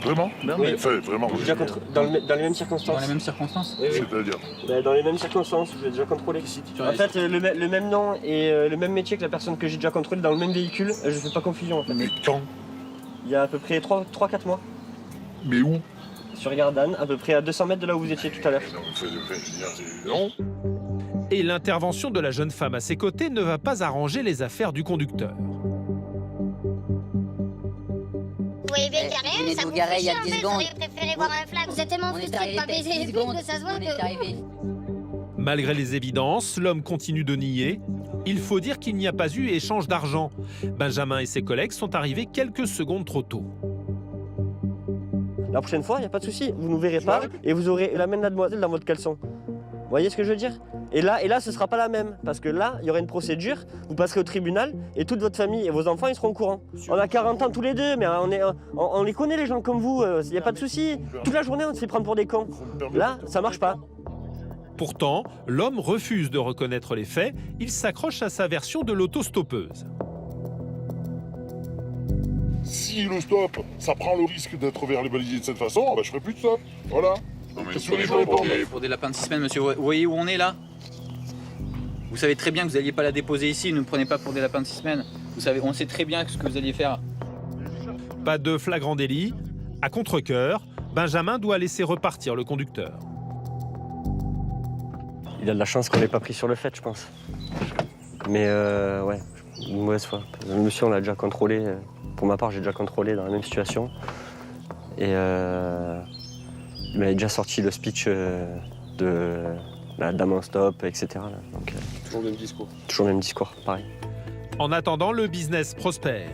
Vraiment? Oui. Enfin, vraiment. J'ai déjà dans les mêmes circonstances. Dans les mêmes circonstances? Oui, oui. C'est-à-dire? Dans les mêmes circonstances, je l'ai déjà contrôlé. En fait, le même nom et le même métier que la personne que j'ai déjà contrôlée dans le même véhicule, je fais pas confusion en fait. Mais quand? Il y a à peu près 3-4 mois. Mais où? Sur Gardanne, à peu près à 200 mètres de là où vous étiez tout à l'heure. Non. Et l'intervention de la jeune femme à ses côtés ne va pas arranger les affaires du conducteur. Vous voyez bien qu'il n'y a rien, ça vous fait chier, en fait, vous auriez préféré voir un flag. Vous êtes tellement frustré de pas baiser les flics que ça se voit que... Malgré les évidences, l'homme continue de nier. Il faut dire qu'il n'y a pas eu échange d'argent. Benjamin et ses collègues sont arrivés quelques secondes trop tôt. La prochaine fois, il n'y a pas de souci, vous ne nous verrez pas et vous aurez la même mademoiselle dans votre caleçon. Vous voyez ce que je veux dire? Et là, ce ne sera pas la même, parce que là, il y aura une procédure, vous passerez au tribunal et toute votre famille et vos enfants, ils seront au courant. On a 40 ans tous les deux, mais on les connaît les gens comme vous, il n'y a pas de souci. Toute la journée, on se fait prendre pour des cons. Là, ça marche pas. Pourtant, l'homme refuse de reconnaître les faits. Il s'accroche à sa version de l'autostoppeuse. Si le stop, ça prend le risque d'être vers les balisés de cette façon, je ferai plus de stop. Voilà. Qu'est-ce que vous voulez que je réponde? Pour des lapins de 6 semaines, monsieur, vous voyez où on est là? Vous savez très bien que vous n'alliez pas la déposer ici, ne me prenez pas pour des lapins de 6 semaines. Vous savez, on sait très bien ce que vous alliez faire. Pas de flagrant délit. À contre-cœur, Benjamin doit laisser repartir le conducteur. Il a de la chance qu'on l'ait pas pris sur le fait, je pense. Mais ouais, une mauvaise fois. Le monsieur, on l'a déjà contrôlé. Pour ma part, j'ai déjà contrôlé dans la même situation. Et il m'avait déjà sorti le speech de la dame en stop, etc. Donc, toujours le même discours. Toujours le même discours, pareil. En attendant, le business prospère.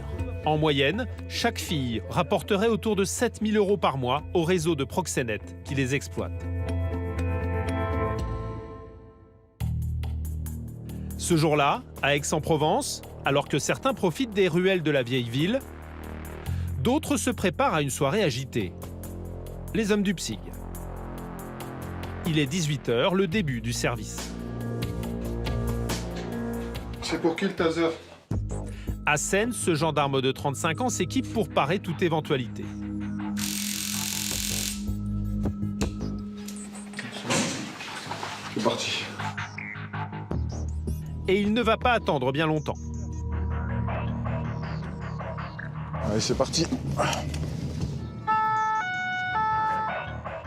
En moyenne, chaque fille rapporterait autour de 7 000 € par mois au réseau de proxénètes qui les exploite. Ce jour-là, à Aix-en-Provence, alors que certains profitent des ruelles de la vieille ville, d'autres se préparent à une soirée agitée. Les hommes du PSIG. Il est 18 h, le début du service. C'est pour qui le taser? À Seine, ce gendarme de 35 ans s'équipe pour parer toute éventualité. C'est parti. Et il ne va pas attendre bien longtemps. Allez, c'est parti.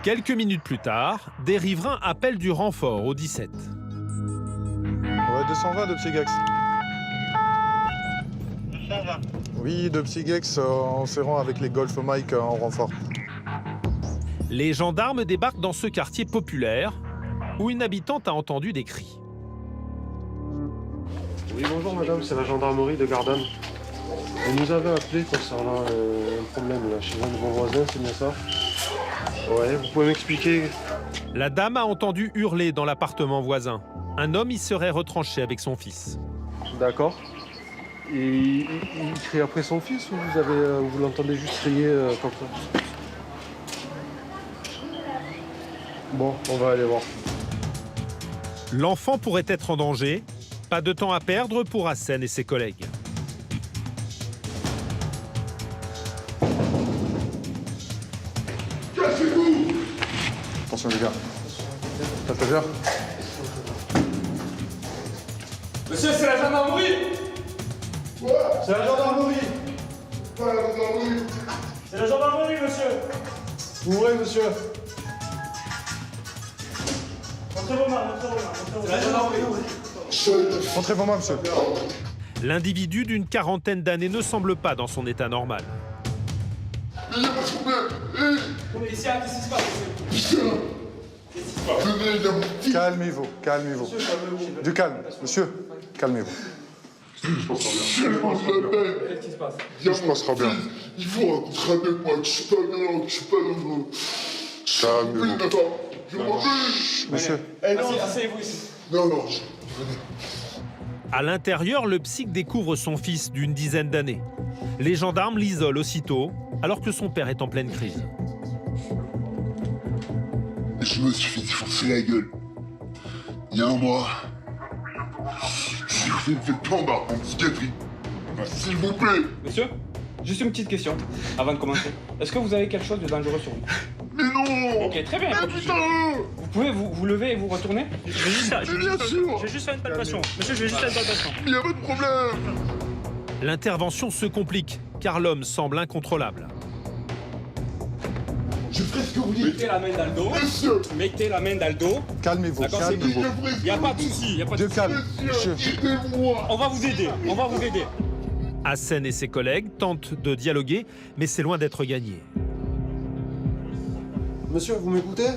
Quelques minutes plus tard, des riverains appellent du renfort au 17. Ouais, 220 de Psygex. 220. Oui, de Psygex en serrant avec les Golf Mike en renfort. Les gendarmes débarquent dans ce quartier populaire où une habitante a entendu des cris. Oui, bonjour madame, c'est la gendarmerie de Gardanne. Vous nous avez appelé concernant un problème là, chez un de vos voisins, c'est bien ça? Ouais, vous pouvez m'expliquer? La dame a entendu hurler dans l'appartement voisin. Un homme y serait retranché avec son fils. D'accord. Et il crie après son fils ou vous l'entendez juste crier comme ça? Bon, on va aller voir. L'enfant pourrait être en danger. Pas de temps à perdre pour Hassen et ses collègues. Cassez-vous! Attention les gars. Stagiaire. Monsieur, c'est la gendarmerie! Ouais. C'est la gendarmerie! Pas la gendarmerie! C'est la gendarmerie, monsieur! Ouvrez, monsieur. Entrez vos mains, entrez vos mains. C'est la gendarmerie! Entrez vos mains, monsieur. L'individu d'une quarantaine d'années ne semble pas dans son état normal. Mais ici, qu'est-ce qui se passe? Calmez-vous, calmez-vous. Du calme, monsieur. Calmez-vous. Qu'est-ce qui se passe? Tout se passera bien. Il faut rentrer avec moi, je suis pas bien, je suis pas dans le... Calmez-vous. Monsieur. Asseyez-vous ici. Non, non, À l'intérieur, le psy découvre son fils d'une dizaine d'années. Les gendarmes l'isolent aussitôt, alors que son père est en pleine crise. Je me suis fait défoncer la gueule. Il y a un mois. Si vous ne faites pas embarquer en psychiatrie, s'il vous plaît. Monsieur, juste une petite question, avant de commencer. Est-ce que vous avez quelque chose de dangereux sur vous? Mais non. Ok, très bien. Ah, putain. Vous pouvez vous lever et vous retourner? Je vais juste faire une palpation. Monsieur, je vais juste faire une palpation. Il n'y a pas de problème. L'intervention se complique, car l'homme semble incontrôlable. Je ferai ce que vous dites. Mettez la main dans le dos. Monsieur. Mettez la main dans le dos. Calmez-vous, calmez-vous. Il n'y a pas de souci. Dieu calme, monsieur. Aidez-moi. On va vous aider. On va vous aider. Hassen et ses collègues tentent de dialoguer, mais c'est loin d'être gagné. Monsieur, vous m'écoutez?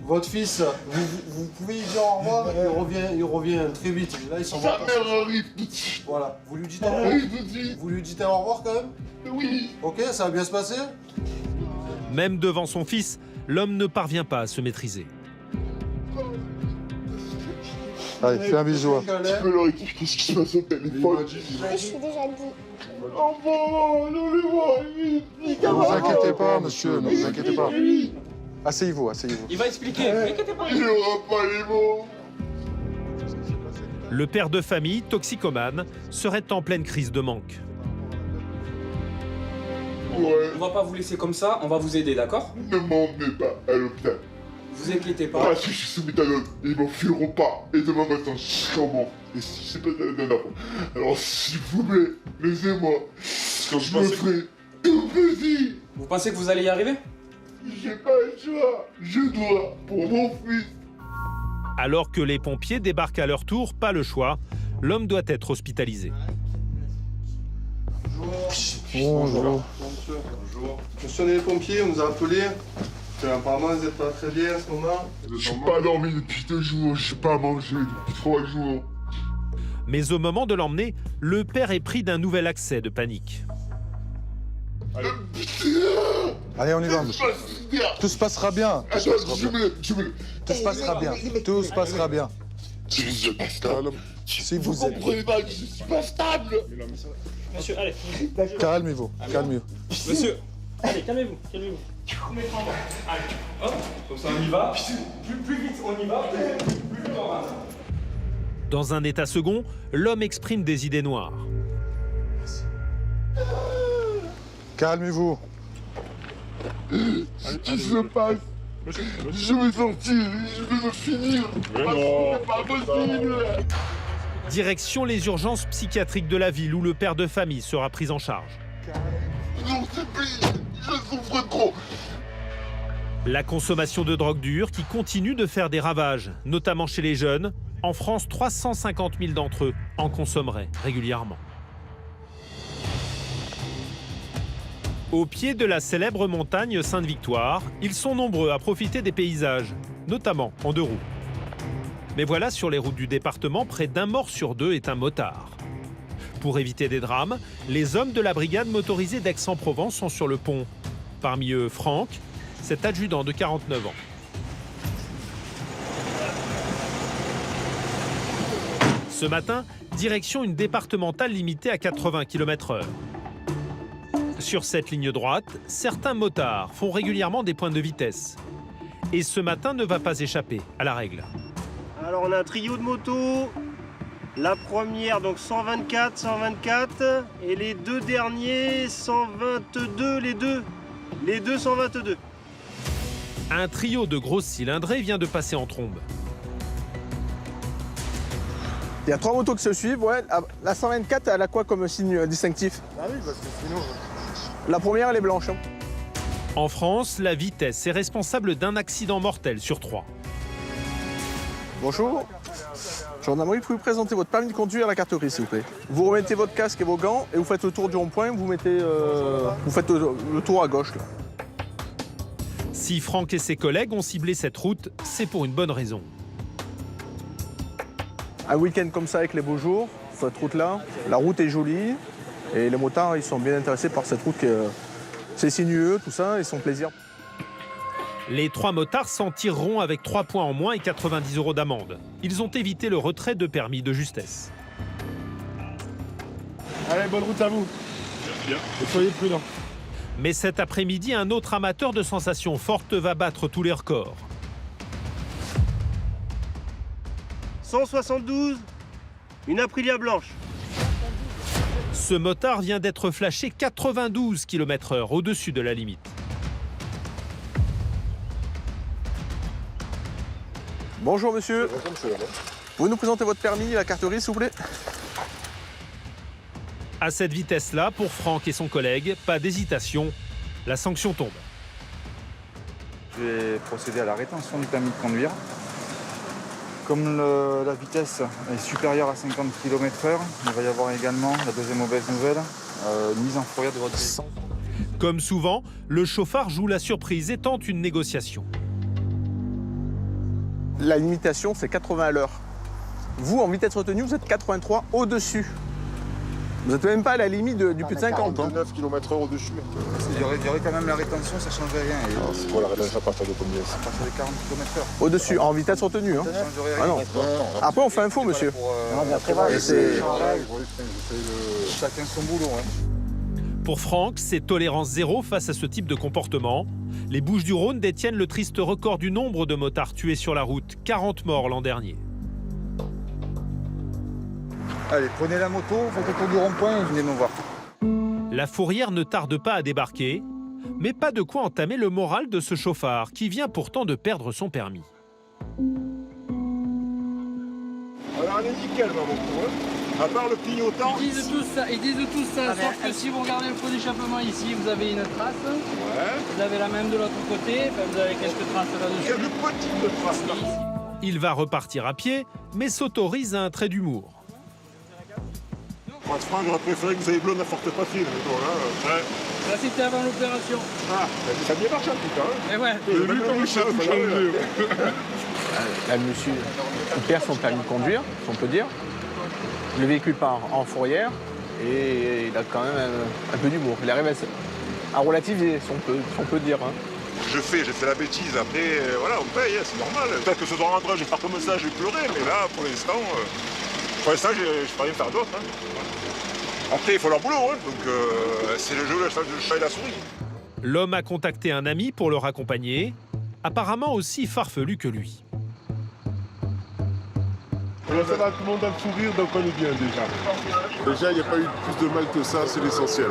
Votre fils, vous pouvez lui dire au revoir, il revient très vite. Là, il s'en va. Sa mère arrive tout de suite. Voilà, vous lui dites au Elle revoir. arrive tout de suite. Vous lui dites au revoir quand même? Oui. Ok, ça va bien se passer? Même devant son fils, l'homme ne parvient pas à se maîtriser. Allez, fais un bisou. Tu peux leur expliquer ce qui se passe au téléphone. Je suis déjà dit. Oh bon, non le vois, Ne vous inquiétez pas, monsieur, ne vous inquiétez pas. Asseyez-vous, asseyez-vous. Il va expliquer, ne vous inquiétez pas. Il n'aura pas les mots. Le père de famille, toxicomane, serait en pleine crise de manque. Ouais. On va pas vous laisser comme ça, on va vous aider, d'accord? Ne m'emmenez pas à l'hôpital. Vous inquiétez pas. Parce que je suis sous méthadone, ils m'enfuiront pas. Et demain matin, je serai en mort. Et si je sais pas la dernière fois. Alors s'il vous plaît, laissez-moi. Quand je me ferai tout plaisir. Vous pensez que vous allez y arriver? J'ai pas le choix. Je dois pour mon fils. Alors que les pompiers débarquent à leur tour, pas le choix, l'homme doit être hospitalisé. Bonjour. Bonjour. Monsieur les pompiers, on nous a appelés. Apparemment, vous n'êtes pas très bien en ce moment. J'ai pas dormi depuis 2 jours, j'ai pas mangé depuis 3 jours. Mais au moment de l'emmener, le père est pris d'un nouvel accès de panique. Allez, on y va, monsieur. Tout se passera bien. Tout se passera bien. Tout se passera bien. Si vous êtes calme, si vous comprenez pas que je suis pas stable. Monsieur, allez. Calmez-vous, calmez-vous. Monsieur, allez, calmez-vous, calmez-vous. Allez, hop, comme ça on y va. Plus vite on y va, plus vite on rentre. Dans un état second, l'homme exprime des idées noires. Calmez-vous. Ce qui se passe, je vais sortir, je vais me finir. C'est pas possible. Direction les urgences psychiatriques de la ville où le père de famille sera pris en charge. Non, c'est pire, je souffre trop. La consommation de drogue dure qui continue de faire des ravages, notamment chez les jeunes. En France, 350 000 d'entre eux en consommeraient régulièrement. Au pied de la célèbre montagne Sainte-Victoire, ils sont nombreux à profiter des paysages, notamment en 2 roues. Mais voilà, sur les routes du département, près d'un mort sur 2 est un motard. Pour éviter des drames, les hommes de la brigade motorisée d'Aix-en-Provence sont sur le pont. Parmi eux, Franck, cet adjudant de 49 ans. Ce matin, direction une départementale limitée à 80 km/h. Sur cette ligne droite, certains motards font régulièrement des pointes de vitesse. Et ce matin ne va pas échapper à la règle. Alors on a un trio de motos. La première donc 124, 124 et les 2 derniers 122, les deux 122. Un trio de grosses cylindrées vient de passer en trombe. Il y a 3 motos qui se suivent, ouais. La 124, elle a quoi comme signe distinctif? Ah oui, parce que sinon... La première, elle est blanche. En France, la vitesse est responsable d'un accident mortel sur 3. Bonjour. Gendarmerie, pouvez-vous présenter votre permis de conduire à la carte grise, s'il vous plaît? Vous remettez votre casque et vos gants et vous faites le tour du rond-point, vous faites le tour à gauche, là. Si Franck et ses collègues ont ciblé cette route, c'est pour une bonne raison. Un week-end comme ça avec les beaux jours, cette route-là, la route est jolie et les motards, ils sont bien intéressés par cette route. C'est sinueux, tout ça, ils sont plaisir. Les 3 motards s'en tireront avec 3 points en moins et 90 € d'amende. Ils ont évité le retrait de permis de justesse. Allez, bonne route à vous. Soyez prudents. Mais cet après-midi, un autre amateur de sensations fortes va battre tous les records. 172, une Aprilia blanche. Ce motard vient d'être flashé 92 km/h au-dessus de la limite. Bonjour monsieur. Vous nous présentez votre permis et la carte grise, s'il vous plaît? À cette vitesse-là, pour Franck et son collègue, pas d'hésitation, la sanction tombe. Je vais procéder à la rétention du permis de conduire. Comme la vitesse est supérieure à 50 km/h, il va y avoir également, la deuxième mauvaise nouvelle, une mise en fourrière de votre véhicule. Comme souvent, le chauffard joue la surprise et tente une négociation. La limitation, c'est 80 à l'heure. Vous, en vitesse retenue, vous êtes 83 au-dessus. Vous n'êtes même pas à la limite du plus de 50. 49 km/h au-dessus. Il y aurait quand même la rétention, ça ne changerait rien. C'est quoi la rétention à partir de combien? À partir de 40 km/h. Au-dessus, en vitesse retenue. Hein. Ça ne changerait rien. Ah non. Après, on fait un faux, monsieur. Et c'est... Chacun son boulot. Hein. Pour Franck, c'est tolérance zéro face à ce type de comportement. Les Bouches-du-Rhône détiennent le triste record du nombre de motards tués sur la route, 40 morts l'an dernier. Allez, prenez la moto, faites le tour du rond-point et venez nous voir. La fourrière ne tarde pas à débarquer, mais pas de quoi entamer le moral de ce chauffard qui vient pourtant de perdre son permis. Alors elle est nickel, ma moto. À part le clignotant. Ils disent tous ça, sauf que si vous regardez le feu d'échappement ici, vous avez une trace. Vous avez la même de l'autre côté, vous avez quelques traces là-dessus. Il y a de petites traces là. Il va repartir à pied, mais s'autorise un trait d'humour. Pour être franc, j'aurais préféré que vous ayez bleu n'importe pas fil. Là, c'était avant l'opération. Ah, ça a bien marché en tout cas. Et ouais. J'ai vu comme ça, Là, le monsieur, il perd son permis de conduire, si on peut dire. Le véhicule part en fourrière et il a quand même un peu d'humour. Il arrive à relativiser, si on peut dire. Hein. J'ai fait la bêtise, après, voilà, on paye, c'est normal. Peut-être que ce soir rentré, je vais faire comme ça, je vais pleurer, mais là, pour l'instant, je ne peux rien faire d'autre. Hein. Après, il faut leur boulot, hein. Donc c'est le jeu le chat et la souris. L'homme a contacté un ami pour le raccompagner, apparemment aussi farfelu que lui. Ça va, tout le monde a le sourire, donc on est bien déjà. Déjà, il n'y a pas eu plus de mal que ça, c'est l'essentiel.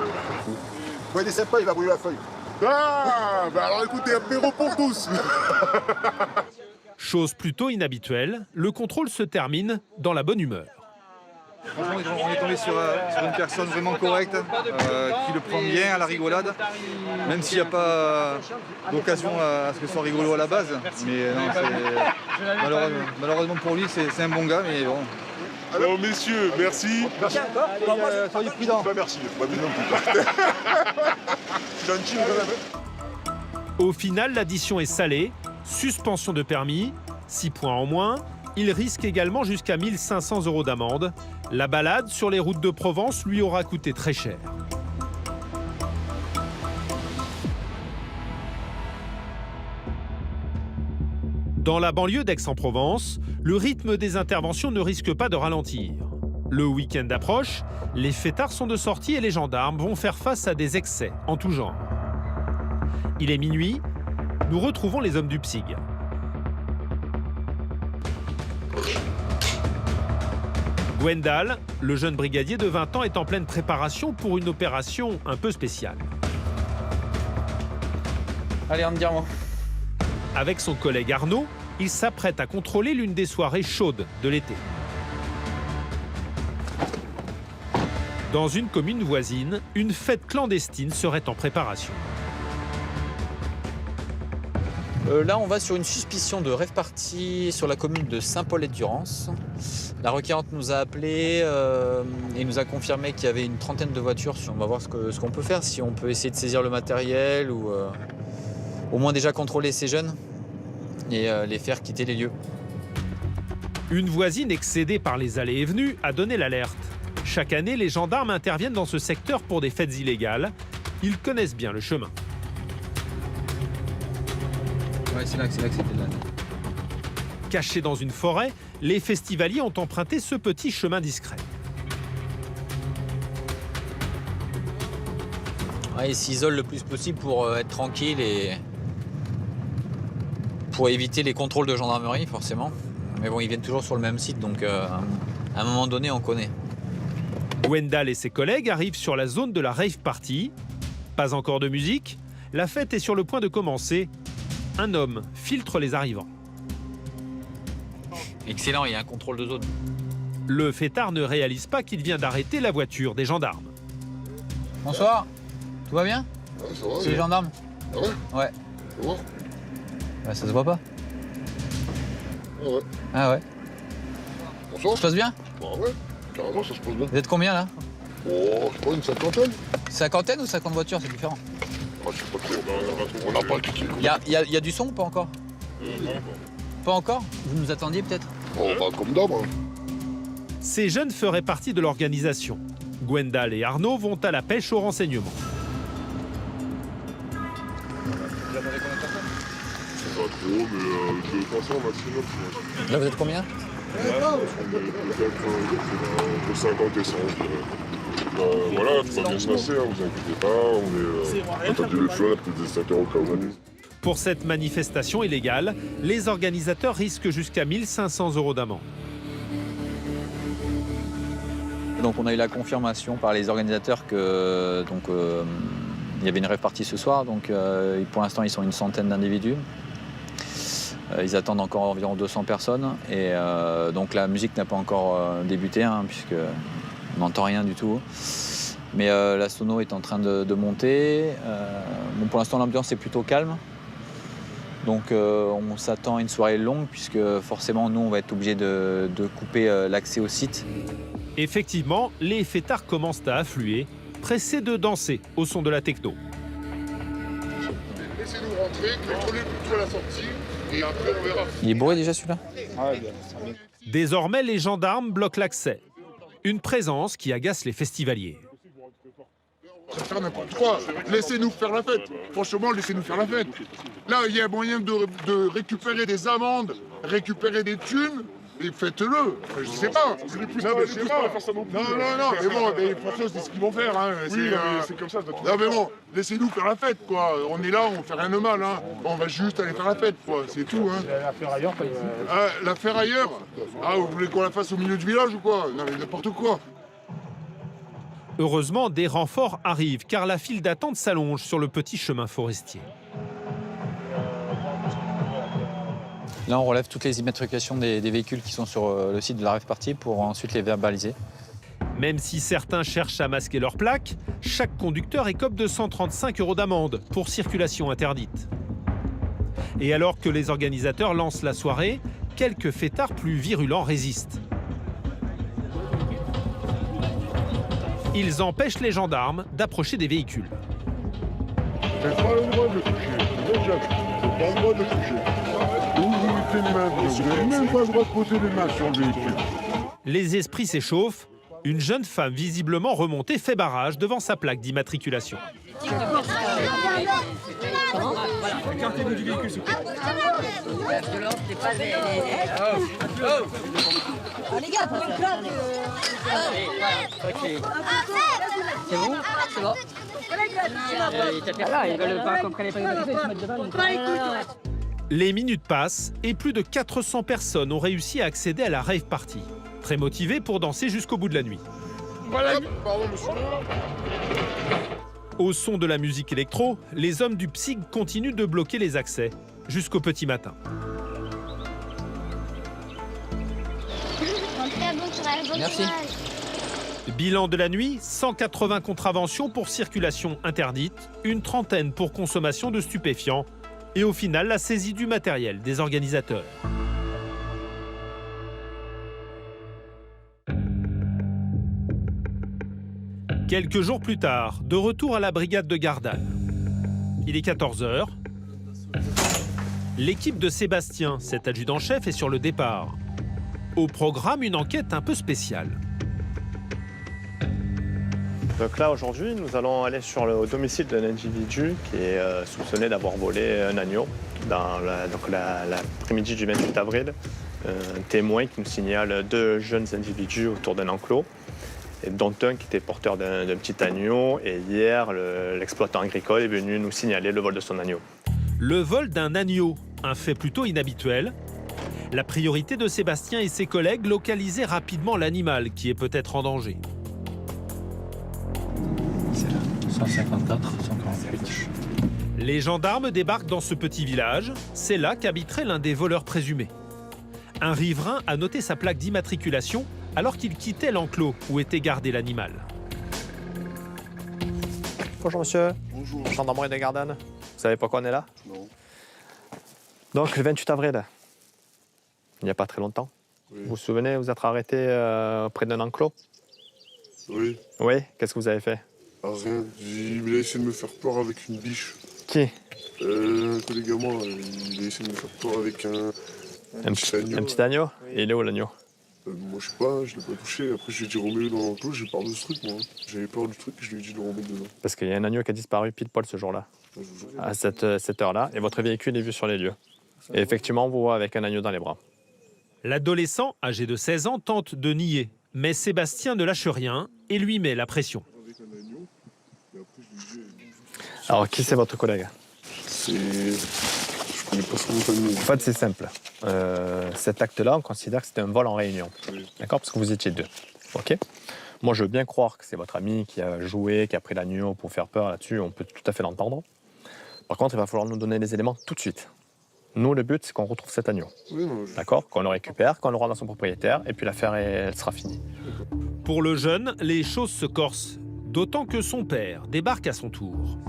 Ouais, il est sympa, il va brûler la feuille. Ah, bah alors écoutez, apéro pour tous. Chose plutôt inhabituelle, le contrôle se termine dans la bonne humeur. Franchement, on est tombé sur une personne vraiment correcte, qui le prend bien à la rigolade, même s'il n'y a pas d'occasion à ce que ce soit rigolo à la base. Mais non, malheureusement pour lui, c'est un bon gars, mais bon. Alors messieurs, merci. Merci encore. Soyez prudents. Merci, pas besoin de tout. Gentil, Au final, l'addition est salée, suspension de permis, 6 points en moins. Il risque également jusqu'à 1 500 € d'amende. La balade sur les routes de Provence lui aura coûté très cher. Dans la banlieue d'Aix-en-Provence, le rythme des interventions ne risque pas de ralentir. Le week-end approche, les fêtards sont de sortie et les gendarmes vont faire face à des excès en tout genre. Il est minuit, nous retrouvons les hommes du PSIG. Gwendal, le jeune brigadier de 20 ans, est en pleine préparation pour une opération un peu spéciale. Allez, regarde-moi. Avec son collègue Arnaud, il s'apprête à contrôler l'une des soirées chaudes de l'été. Dans une commune voisine, une fête clandestine serait en préparation. Là, on va sur une suspicion de rave party sur la commune de Saint-Paul-et-Durance. La requérante nous a appelé et nous a confirmé qu'il y avait une trentaine de voitures. On va voir ce qu'on peut faire, si on peut essayer de saisir le matériel ou au moins déjà contrôler ces jeunes et les faire quitter les lieux. Une voisine excédée par les allées et venues a donné l'alerte. Chaque année, les gendarmes interviennent dans ce secteur pour des fêtes illégales. Ils connaissent bien le chemin. Ouais, c'est là que c'était là. Cachés dans une forêt, les festivaliers ont emprunté ce petit chemin discret. Ouais, ils s'isolent le plus possible pour être tranquilles et pour éviter les contrôles de gendarmerie, forcément. Mais bon, ils viennent toujours sur le même site, donc à un moment donné, on connaît. Gwendal et ses collègues arrivent sur la zone de la rave party. Pas encore de musique, la fête est sur le point de commencer. Un homme filtre les arrivants. Excellent, il y a un contrôle de zone. Le fêtard ne réalise pas qu'il vient d'arrêter la voiture des gendarmes. Bonsoir, tout va bien? Ouais, ça va. C'est les gendarmes? Ah ouais? Ouais. Ça va? Bah, ça se voit pas. Ah ouais. Ah ouais. Bonsoir. Ça se passe bien? Bah ouais, carrément, ça se passe bien. Vous êtes combien là? Oh, je sais pas, une cinquantaine. Cinquantaine ou 50 voitures, c'est différent? Ah, je sais pas trop, on n'a pas le ticket. Il y a du son ou pas encore? Pas encore? Vous nous attendiez peut-être? Oh, bah comme d'hab. Hein. Ces jeunes feraient partie de l'organisation. Gwendal et Arnaud vont à la pêche au renseignement. Pas trop, mais 2 personnes maximum. Là, vous êtes combien? On est peut-être entre 50 et 100, je dirais. Voilà, tout va bien se passer, hein, vous inquiétez pas. On a le feu, on a plus de 7 € au cas où. Pour cette manifestation illégale, les organisateurs risquent jusqu'à 1 500 € d'amende. Donc on a eu la confirmation par les organisateurs que il y avait une rave party ce soir. Donc pour l'instant ils sont une centaine d'individus. Ils attendent encore environ 200 personnes et donc la musique n'a pas encore débuté puisque on n'entend rien du tout. Mais la sono est en train de monter. Bon, pour l'instant l'ambiance est plutôt calme. Donc on s'attend à une soirée longue puisque forcément nous on va être obligés de couper l'accès au site. Effectivement, les fêtards commencent à affluer, pressés de danser au son de la techno. Laissez-nous rentrer, contrôlez plutôt la sortie, et après on verra. Il est bourré déjà celui-là? Désormais, les gendarmes bloquent l'accès. Une présence qui agace les festivaliers. Ça faire n'importe quoi. Laissez-nous faire la fête. Franchement, laissez-nous faire la fête. Là, il y a moyen de récupérer des amendes, récupérer des thunes. Et faites-le, je sais pas. Non, mais je sais pas. Non, mais bon, mais franchement, c'est ce qu'ils vont faire. Hein. Oui, c'est comme ça. Non, mais bon, laissez-nous faire la fête, quoi. On est là, on fait rien de mal. Hein. On va juste aller faire la fête, quoi. C'est tout. Hein. La faire ailleurs, pas ici. La faire ailleurs? Ah, vous voulez qu'on la fasse au milieu du village ou quoi? Non, mais n'importe quoi. Heureusement, des renforts arrivent, car la file d'attente s'allonge sur le petit chemin forestier. Là, on relève toutes les immatriculations des véhicules qui sont sur le site de la rave party pour ensuite les verbaliser. Même si certains cherchent à masquer leurs plaques, chaque conducteur écope de 135 € d'amende pour circulation interdite. Et alors que les organisateurs lancent la soirée, quelques fêtards plus virulents résistent. Ils empêchent les gendarmes d'approcher des véhicules. Vous n'avez pas le droit de le toucher. Vous n'avez pas le droit de le toucher. Vous mettez les mains, vous n'avez même pas le droit de poser les mains sur le véhicule. Les esprits s'échauffent. Une jeune femme visiblement remontée fait barrage devant sa plaque d'immatriculation. Écartez-vous du véhicule, s'il vous plaît. Les gars, pour une claque. C'est bon? C'est bon? Là, ils veulent pas comprendre les préoccupations, ils se mettent devant. Les minutes passent et plus de 400 personnes ont réussi à accéder à la rave party. Très motivés pour danser jusqu'au bout de la nuit. Pardon, monsieur. Au son de la musique électro, les hommes du PSIG continuent de bloquer les accès jusqu'au petit matin. Merci. Bilan de la nuit, 180 contraventions pour circulation interdite, une trentaine pour consommation de stupéfiants et au final la saisie du matériel des organisateurs. Quelques jours plus tard, de retour à la brigade de Gardanne. Il est 14 h. L'équipe de Sébastien, cet adjudant-chef, est sur le départ. Au programme, une enquête un peu spéciale. Donc là, aujourd'hui, nous allons aller sur le domicile d'un individu qui est soupçonné d'avoir volé un agneau dans l'après-midi du 28 avril. Un témoin qui nous signale 2 jeunes individus autour d'un enclos. et dont un qui était porteur d'un petit agneau. Et hier, l'exploitant agricole est venu nous signaler le vol de son agneau. Le vol d'un agneau, un fait plutôt inhabituel. La priorité de Sébastien et ses collègues, localiser rapidement l'animal qui est peut-être en danger. C'est là, 154, 148. Les gendarmes débarquent dans ce petit village. C'est là qu'habiterait l'un des voleurs présumés. Un riverain a noté sa plaque d'immatriculation alors qu'il quittait l'enclos où était gardé l'animal. Bonjour monsieur. Bonjour. Gendarmerie de Gardanne. Vous savez pourquoi on est là? Non. Donc le 28 avril, il n'y a pas très longtemps. Oui. Vous vous souvenez, vous êtes arrêté près d'un enclos? Oui. Oui, qu'est-ce que vous avez fait? Ah, rien. Il a essayé de me faire peur avec une biche. Qui? Un collègue à moi, il a essayé de me faire peur avec un petit agneau. Un petit agneau? Et il est où l'agneau? Moi je sais pas, je l'ai pas touché. Après je lui ai dit remets-le dans l'enclos, j'ai peur de ce truc moi. J'avais peur du truc et je lui ai dit de le remettre dedans. Parce qu'il y a un agneau qui a disparu pile poil ce jour-là, à cette heure-là, et votre véhicule est vu sur les lieux. Et effectivement, on vous voit avec un agneau dans les bras. L'adolescent, âgé de 16 ans, tente de nier. Mais Sébastien ne lâche rien et lui met la pression. Alors, qui c'est votre collègue? C'est... Je connais pas son nom de famille. En fait, c'est simple. Cet acte-là, on considère que c'était un vol en réunion. Oui. D'accord? Parce que vous étiez deux. OK? Moi, je veux bien croire que c'est votre ami qui a joué, qui a pris l'agneau pour faire peur là-dessus. On peut tout à fait l'entendre. Par contre, il va falloir nous donner les éléments tout de suite. Nous, le but, c'est qu'on retrouve cet agneau. Oui, non, D'accord? Qu'on le récupère, qu'on le rende à son propriétaire, et puis l'affaire, elle sera finie. Pour le jeune, les choses se corsent. D'autant que son père débarque à son tour.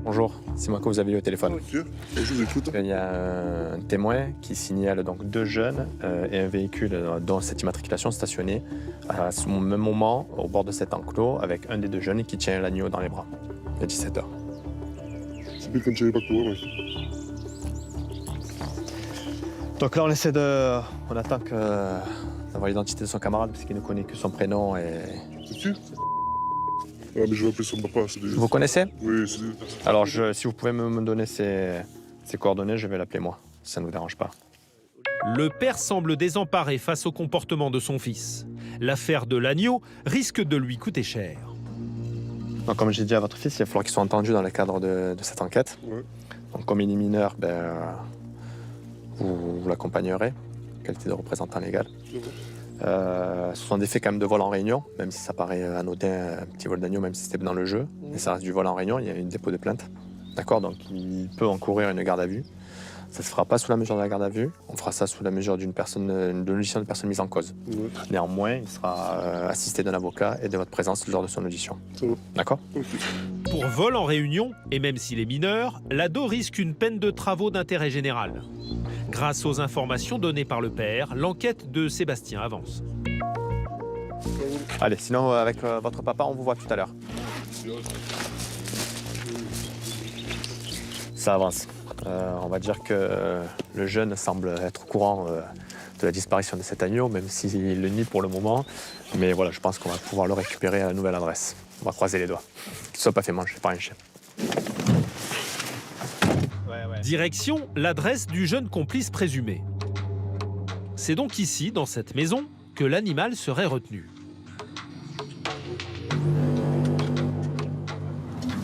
Bonjour, c'est moi que vous avez eu au téléphone. Ok, je vous écoute. Il y a un témoin qui signale donc deux jeunes et un véhicule dont cette immatriculation stationnée à ce même moment au bord de cet enclos avec un des deux jeunes qui tient l'agneau dans les bras. Il est 17h. C'est plus quand j'avais pas couru, moi. Donc là, on attend d'avoir l'identité de son camarade parce qu'il ne connaît que son prénom et... C'est qui? Ouais, mais je vais appeler son papa. Vous connaissez? Oui, c'est des... Alors, si vous pouvez me donner ses coordonnées, je vais l'appeler moi, si ça ne vous dérange pas. Le père semble désemparé face au comportement de son fils. L'affaire de l'agneau risque de lui coûter cher. Donc, comme j'ai dit à votre fils, il va falloir qu'il soit entendu dans le cadre de cette enquête. Ouais. Donc, comme il est mineur, vous l'accompagnerez, en qualité de représentant légal. Ce sont des faits quand même de vol en réunion, même si ça paraît anodin, un petit vol d'agneau, même si c'était dans le jeu. Mais ça reste du vol en réunion, il y a une dépôt de plainte. D'accord? Donc il peut encourir une garde à vue. Ça ne se fera pas sous la mesure de la garde à vue, on fera ça sous la mesure d'une audition de personne mise en cause. Ouais. Néanmoins, il sera assisté d'un avocat et de votre présence lors de son audition. D'accord? Pour vol en réunion, et même s'il est mineur, l'ado risque une peine de travaux d'intérêt général. Grâce aux informations données par le père, l'enquête de Sébastien avance. Allez, sinon avec votre papa, on vous voit tout à l'heure. Ça avance. On va dire que le jeune semble être au courant de la disparition de cet agneau, même s'il le nie pour le moment. Mais voilà, je pense qu'on va pouvoir le récupérer à la nouvelle adresse. On va croiser les doigts. Qu'il ne soit pas fait manger par un chien. Direction l'adresse du jeune complice présumé. C'est donc ici, dans cette maison, que l'animal serait retenu.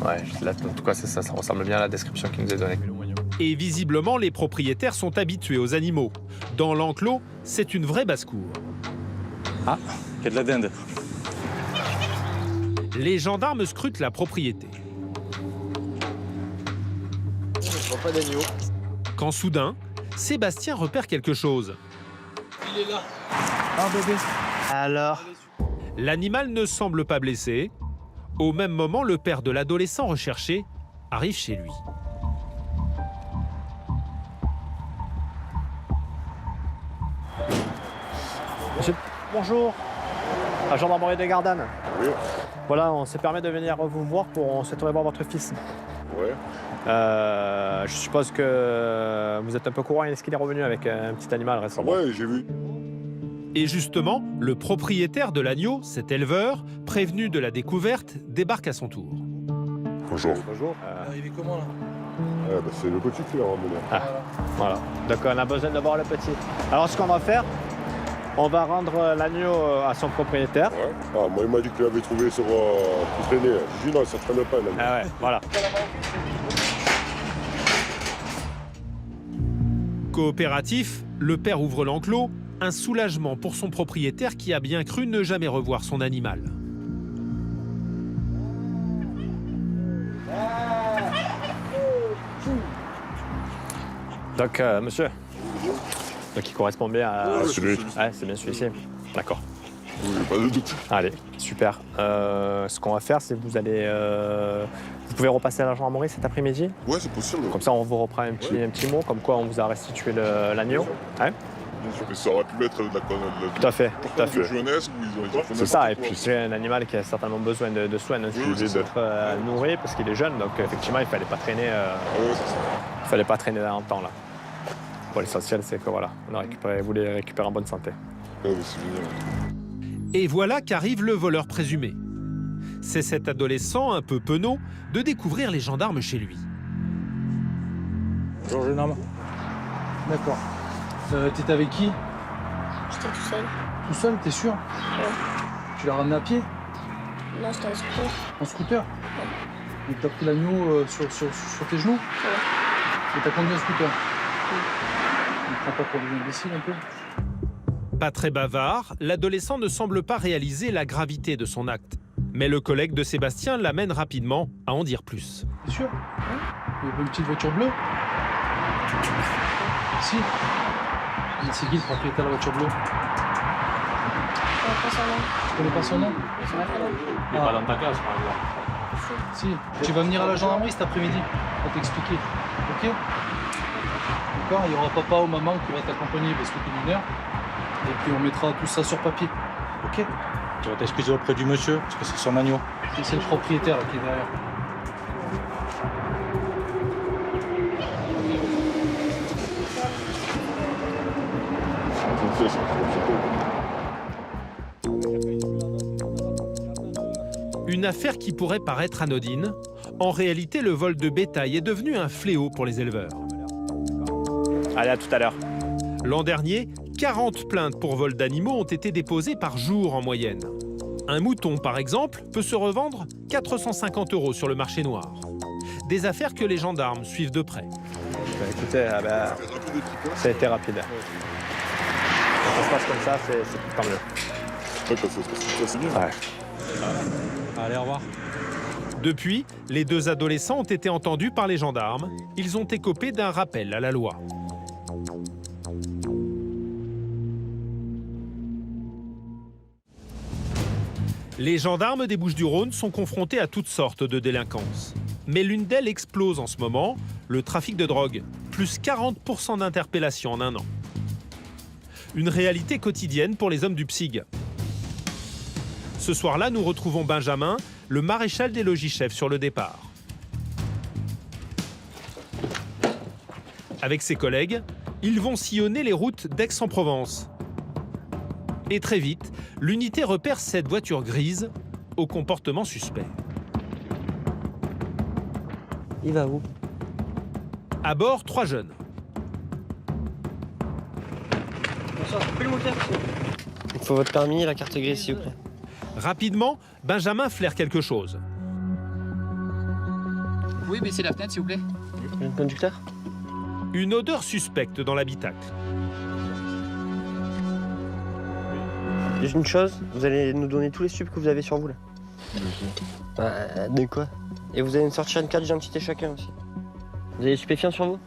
Ouais, là, en tout cas, c'est ça ressemble bien à la description qui nous est donnée. Et visiblement, les propriétaires sont habitués aux animaux. Dans l'enclos, c'est une vraie basse-cour. Ah, il y a de la dinde. Les gendarmes scrutent la propriété. Je vois pas d'agneau. Quand soudain, Sébastien repère quelque chose. Il est là. Oh bébé. Alors? L'animal ne semble pas blessé. Au même moment, le père de l'adolescent recherché arrive chez lui. Monsieur, bonjour. La gendarmerie de Gardanne. Oui. Voilà, on s'est permis de venir vous voir on souhaiterait voir votre fils. Ouais. Je suppose que vous êtes un peu courant. Est-ce qu'il est revenu avec un petit animal récemment? Ouais, j'ai vu. Et justement, le propriétaire de l'agneau, cet éleveur, prévenu de la découverte, débarque à son tour. Bonjour. Bonjour. Il est arrivé comment là? C'est le petit qui l'a ramené. Voilà. Donc on a besoin de voir le petit. Alors ce qu'on va faire, On va rendre l'agneau à son propriétaire. Ouais. Ah, moi, il m'a dit qu'il l'avait trouvé sur tout traîner. J'ai dit non, ça ne traîne pas. L'agneau. Ah ouais, voilà. Coopératif, le père ouvre l'enclos, un soulagement pour son propriétaire qui a bien cru ne jamais revoir son animal. Donc, monsieur, donc il correspond bien à celui. Ouais, c'est bien celui-ci. D'accord. Oui, pas de doute. Allez, super. Ce qu'on va faire, c'est que vous allez... Vous pouvez repasser à la gendarmerie cet après-midi? Ouais, c'est possible. Comme ça, on vous reprend un petit mot, comme quoi on vous a restitué l'agneau. Hein? Mais ça aurait pu être de la tout à fait, tout à fait. jeunesse où ils ont fait c'est ça, et puis c'est un animal qui a certainement besoin de soins, hein, d'être nourri parce qu'il est jeune, donc effectivement, il ne fallait pas traîner. Il fallait pas traîner dans le temps là. Bon, l'essentiel, c'est que voilà, vous les récupérez en bonne santé. Ouais, c'est génial. Et voilà qu'arrive le voleur présumé. C'est cet adolescent un peu penaud de découvrir les gendarmes chez lui. Bonjour, jeune homme. D'accord. T'étais avec qui? J'étais tout seul. Tout seul, t'es sûr? Ouais. Tu l'as ramené à pied? Non, c'était en scooter. En scooter? Ouais. Et t'as pris l'agneau sur tes genoux? Ouais. Et t'as conduit un scooter? Ouais. Tu te prends pas pour des imbéciles un peu? Pas très bavard, l'adolescent ne semble pas réaliser la gravité de son acte. Mais le collègue de Sébastien l'amène rapidement à en dire plus. T'es sûr? Il y avait une petite voiture bleue? Si. C'est qui le propriétaire de la voiture bleue? Je connais pas son nom. Tu connais pas son nom? Il n'est pas dans ta classe, par exemple. Si. Tu vas venir à la gendarmerie cet après-midi pour t'expliquer. Ok? D'accord? Il y aura papa ou maman qui va t'accompagner parce que tu es mineur. Et puis on mettra tout ça sur papier. Ok? Tu vas t'excuser auprès du monsieur, parce que c'est son agneau. Et c'est le propriétaire qui est derrière. Une affaire qui pourrait paraître anodine, en réalité, le vol de bétail est devenu un fléau pour les éleveurs. Allez, à tout à l'heure. L'an dernier, 40 plaintes pour vol d'animaux ont été déposées par jour en moyenne. Un mouton, par exemple, peut se revendre 450 € sur le marché noir. Des affaires que les gendarmes suivent de près. Bah, écoutez, ça a été rapide. Quand ça se passe comme ça, c'est tant mieux. Ouais, quand ça se passe comme ça, c'est bien. Ouais. Allez, au revoir. Depuis, les deux adolescents ont été entendus par les gendarmes. Ils ont écopé d'un rappel à la loi. Les gendarmes des Bouches-du-Rhône sont confrontés à toutes sortes de délinquances. Mais l'une d'elles explose en ce moment, le trafic de drogue. Plus 40% d'interpellations en un an. Une réalité quotidienne pour les hommes du PSIG. Ce soir-là, nous retrouvons Benjamin, le maréchal des logis-chefs sur le départ. Avec ses collègues, ils vont sillonner les routes d'Aix-en-Provence. Et très vite, l'unité repère cette voiture grise au comportement suspect. Il va où? À bord, 3 jeunes. Il faut votre permis et la carte grise, s'il vous plaît. Rapidement, Benjamin flaire quelque chose. Vous pouvez baisser la fenêtre, s'il vous plaît? Le conducteur? Une odeur suspecte dans l'habitacle. Juste une chose, vous allez nous donner tous les stupes que vous avez sur vous, là. De quoi? Et vous allez nous sortir une carte d'identité chacun aussi. Vous avez des stupéfiants sur vous?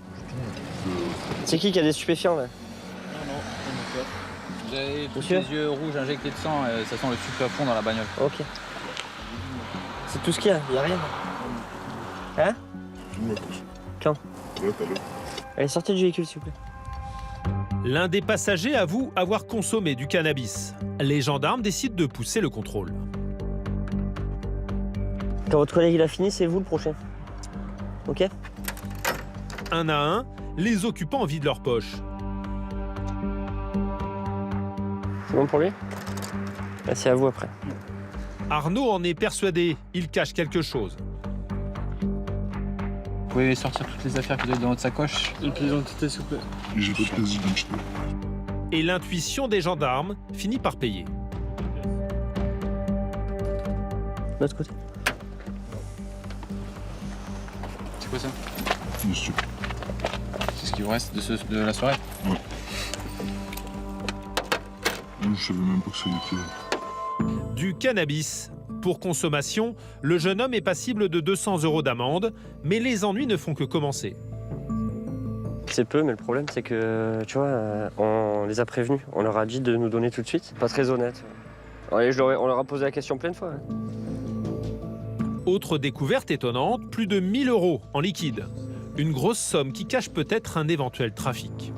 C'est qui a des stupéfiants, là? Non, vous avez tous Monsieur les yeux rouges injectés de sang, et ça sent le sucre à fond dans la bagnole. Ok. C'est tout ce qu'il y a, il n'y a rien. Hein? Quand? Allez, sortez du véhicule, s'il vous plaît. L'un des passagers avoue avoir consommé du cannabis. Les gendarmes décident de pousser le contrôle. Quand votre collègue il a fini, c'est vous le prochain. Ok? Un à un, les occupants vident leurs poches. C'est bon pour lui? Bah, c'est à vous après. Arnaud en est persuadé, il cache quelque chose. Vous pouvez sortir toutes les affaires que vous avez dans votre sacoche? Une pièce d'identité, s'il vous plaît. J'ai pas de pièce d'identité. Et l'intuition des gendarmes finit par payer. De l'autre côté. C'est quoi ça? Monsieur. C'est ce qui vous reste de la soirée? Ouais. Je savais même pas que ça était. Du cannabis. Pour consommation, le jeune homme est passible de 200 € d'amende, mais les ennuis ne font que commencer. C'est peu, mais le problème, c'est que, tu vois, on les a prévenus. On leur a dit de nous donner tout de suite. Pas très honnête. On leur a posé la question plein de fois. Autre découverte étonnante, plus de 1000 € en liquide. Une grosse somme qui cache peut-être un éventuel trafic.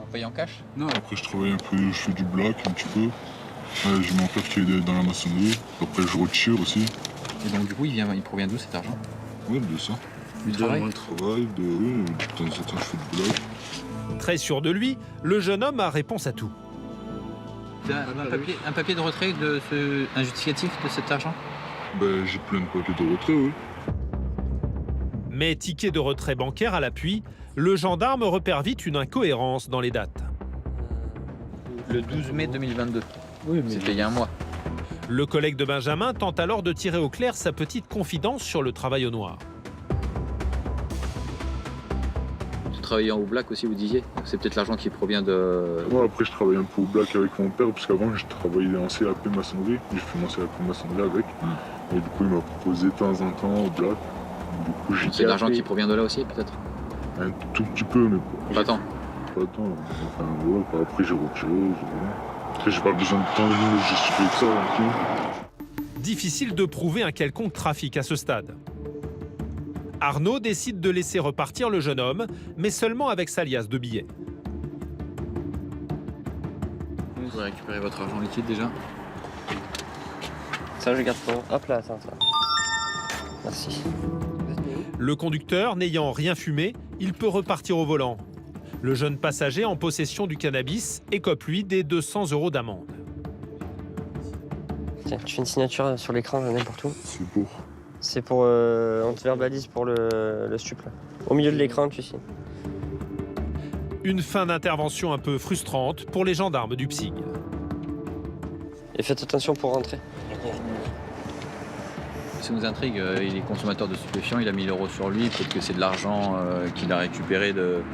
On paye en cash? Non, après je travaille un peu, je fais du black un petit peu. J'ai mon père qui est dans la maçonnerie. Après je retire aussi. Et donc du coup, il provient d'où cet argent? Oui, de ça. Du travail? De travail, de temps en temps je fais du black. Très sûr de lui, le jeune homme a réponse à tout. Un papier de retrait, un justificatif de cet argent? Ben, j'ai plein de papiers de retrait, oui. Mais ticket de retrait bancaire à l'appui, le gendarme repère vite une incohérence dans les dates. Le 12 mai 2022. Oui, mais c'était il y a un mois. Le collègue de Benjamin tente alors de tirer au clair sa petite confidence sur le travail au noir. Vous travaillez en black aussi, vous disiez? C'est peut-être l'argent qui provient de... Ouais, après je travaille un peu au black avec mon père, parce qu'avant je travaillais en CAP maçonnerie. J'ai fait mon CAP maçonnerie avec. Et du coup il m'a proposé de temps en temps au black. Du coup, c'est de l'argent qui provient de là aussi, peut-être? Un tout petit peu, mais pas tant. Pas tant. Enfin, ouais, après j'ai retiré. Après j'ai pas besoin de temps de justifier que ça. Difficile de prouver un quelconque trafic à ce stade. Arnaud décide de laisser repartir le jeune homme, mais seulement avec sa liasse de billets. Vous pouvez récupérer votre argent liquide déjà. Ça, je garde pour moi. Hop là, attends, ça. Merci. Le conducteur n'ayant rien fumé, il peut repartir au volant. Le jeune passager en possession du cannabis écope lui des 200 € d'amende. Tiens, tu fais une signature sur l'écran, n'importe où. C'est pour. C'est pour... on te verbalise pour le stup, là. Au milieu de l'écran, tu signes. Une fin d'intervention un peu frustrante pour les gendarmes du PSIG. Et faites attention pour rentrer. Ça nous intrigue, il est consommateur de stupéfiants, il a 1000 € sur lui, peut-être que c'est de l'argent qu'il a récupéré de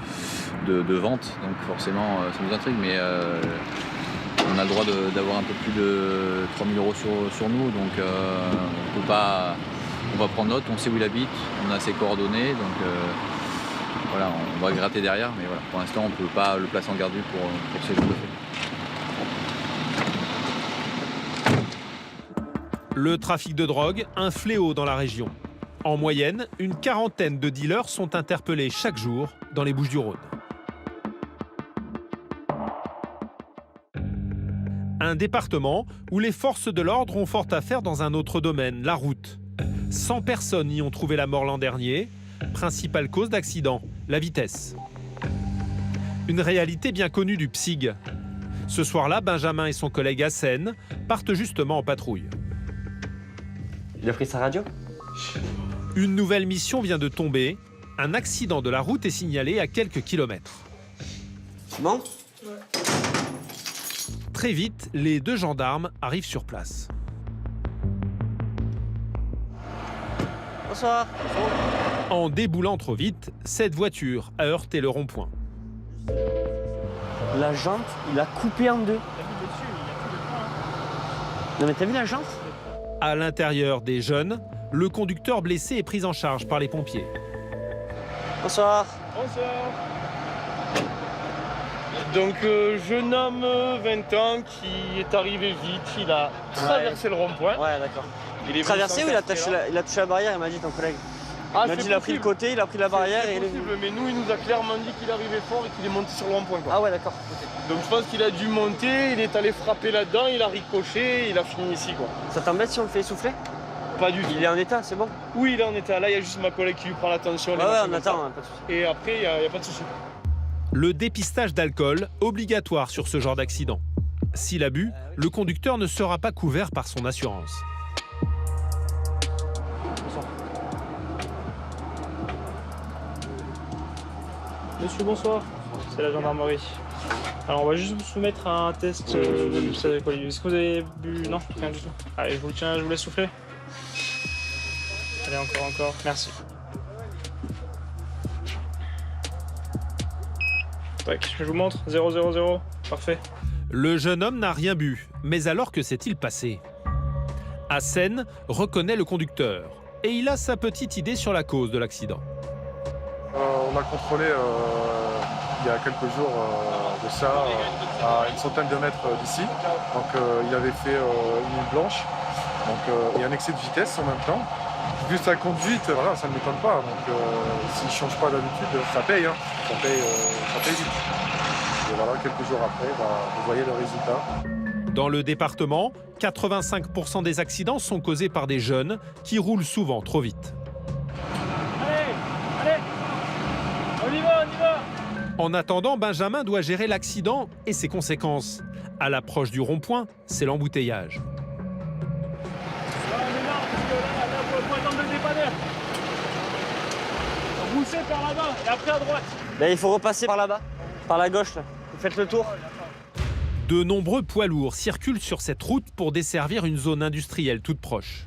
vente, donc forcément ça nous intrigue, mais on a le droit d'avoir un peu plus de 3000 € sur nous, donc on peut pas... On va prendre note, on sait où il habite, on a ses coordonnées, donc voilà, on va gratter derrière, mais voilà, pour l'instant on ne peut pas le placer en garde à vue pour ces jours de fait. Le trafic de drogue, un fléau dans la région. En moyenne, une quarantaine de dealers sont interpellés chaque jour dans les Bouches-du-Rhône. Un département où les forces de l'ordre ont fort à faire dans un autre domaine, la route. 100 personnes y ont trouvé la mort l'an dernier. Principale cause d'accident, la vitesse. Une réalité bien connue du PSIG. Ce soir-là, Benjamin et son collègue Hassen partent justement en patrouille. Il a pris sa radio? Une nouvelle mission vient de tomber. Un accident de la route est signalé à quelques kilomètres. Bon? Ouais. Très vite, les deux gendarmes arrivent sur place. Bonsoir. En déboulant trop vite, cette voiture a heurté le rond-point. La jante, il a coupé en deux. Non mais t'as vu la jante? À l'intérieur des jeunes, le conducteur blessé est pris en charge par les pompiers. Bonsoir. Bonsoir. Donc, jeune homme, 20 ans, qui est arrivé vite, il a traversé le rond-point. Ouais, d'accord. Traversé ou il a touché la barrière, il m'a dit ton collègue? Ah, il m'a dit il a pris le côté, il a pris la barrière et il est venu. Mais nous, il nous a clairement dit qu'il arrivait fort et qu'il est monté sur le rond-point. Ah ouais, d'accord. Donc je pense qu'il a dû monter, il est allé frapper là-dedans, il a ricoché, il a fini ici, quoi. Ça t'embête si on le fait essouffler? Pas du tout. Il est en état, c'est bon? Oui, il est en état. Là, il y a juste ma collègue qui lui prend l'attention. Ouais, on attend, hein, pas de souci. Et après, il n'y a pas de souci. Le dépistage d'alcool, obligatoire sur ce genre d'accident. S'il a bu, le conducteur ne sera pas couvert par son assurance. Monsieur, bonsoir. C'est la gendarmerie. Alors on va juste vous soumettre à un test est-ce que vous avez bu? Non, rien du tout. Allez, je vous le tiens, je vous laisse souffler. Allez, encore, merci. Tac, je vous montre, 000, parfait. Le jeune homme n'a rien bu, mais alors que s'est-il passé? Hassen reconnaît le conducteur et il a sa petite idée sur la cause de l'accident. On a contrôlé il y a quelques jours de ça, à une centaine de mètres d'ici. Donc il avait fait une ligne blanche et un excès de vitesse en même temps. Vu sa conduite, voilà, ça ne m'étonne pas. Donc s'il ne change pas d'habitude, ça paye, hein. Ça paye vite. Et voilà, quelques jours après, vous voyez le résultat. Dans le département, 85% des accidents sont causés par des jeunes qui roulent souvent trop vite. Allez, on y va. En attendant, Benjamin doit gérer l'accident et ses conséquences. À l'approche du rond-point, c'est l'embouteillage. Poussez par là-bas et après à droite. Là, il faut repasser par là-bas, par la gauche. Là. Vous faites le tour. De nombreux poids lourds circulent sur cette route pour desservir une zone industrielle toute proche.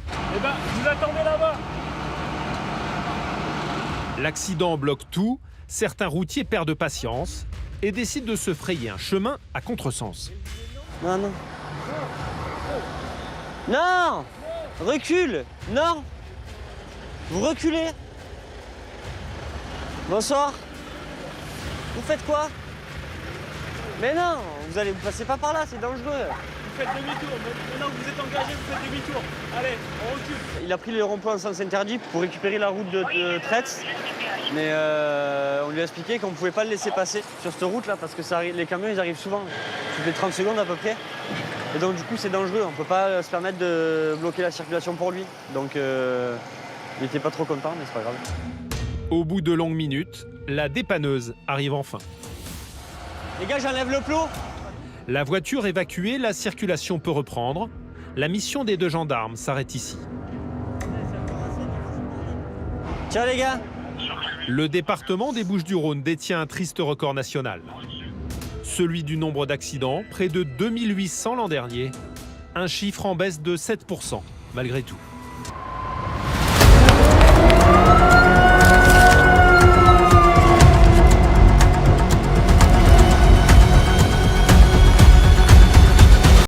Eh ben, vous attendez là-bas. L'accident bloque tout, certains routiers perdent patience et décident de se frayer un chemin à contresens. Non. Non! Recule! Non! Vous reculez. Bonsoir. Vous faites quoi? Mais non, vous passez pas par là, c'est dangereux. Vous faites demi-tour. Maintenant que vous êtes engagé, vous faites demi-tour. Allez, on recule. Il a pris le rond-point en sens interdit pour récupérer la route de Traite. Mais on lui a expliqué qu'on ne pouvait pas le laisser passer sur cette route-là parce que les camions ils arrivent souvent, toutes les 30 secondes à peu près. Et donc du coup c'est dangereux, on ne peut pas se permettre de bloquer la circulation pour lui. Donc il n'était pas trop content, mais c'est pas grave. Au bout de longues minutes, la dépanneuse arrive enfin. Les gars, j'enlève le plot. La voiture évacuée, la circulation peut reprendre. La mission des deux gendarmes s'arrête ici. Tiens les gars. Le département des Bouches-du-Rhône détient un triste record national. Celui du nombre d'accidents, près de 2800 l'an dernier. Un chiffre en baisse de 7% malgré tout.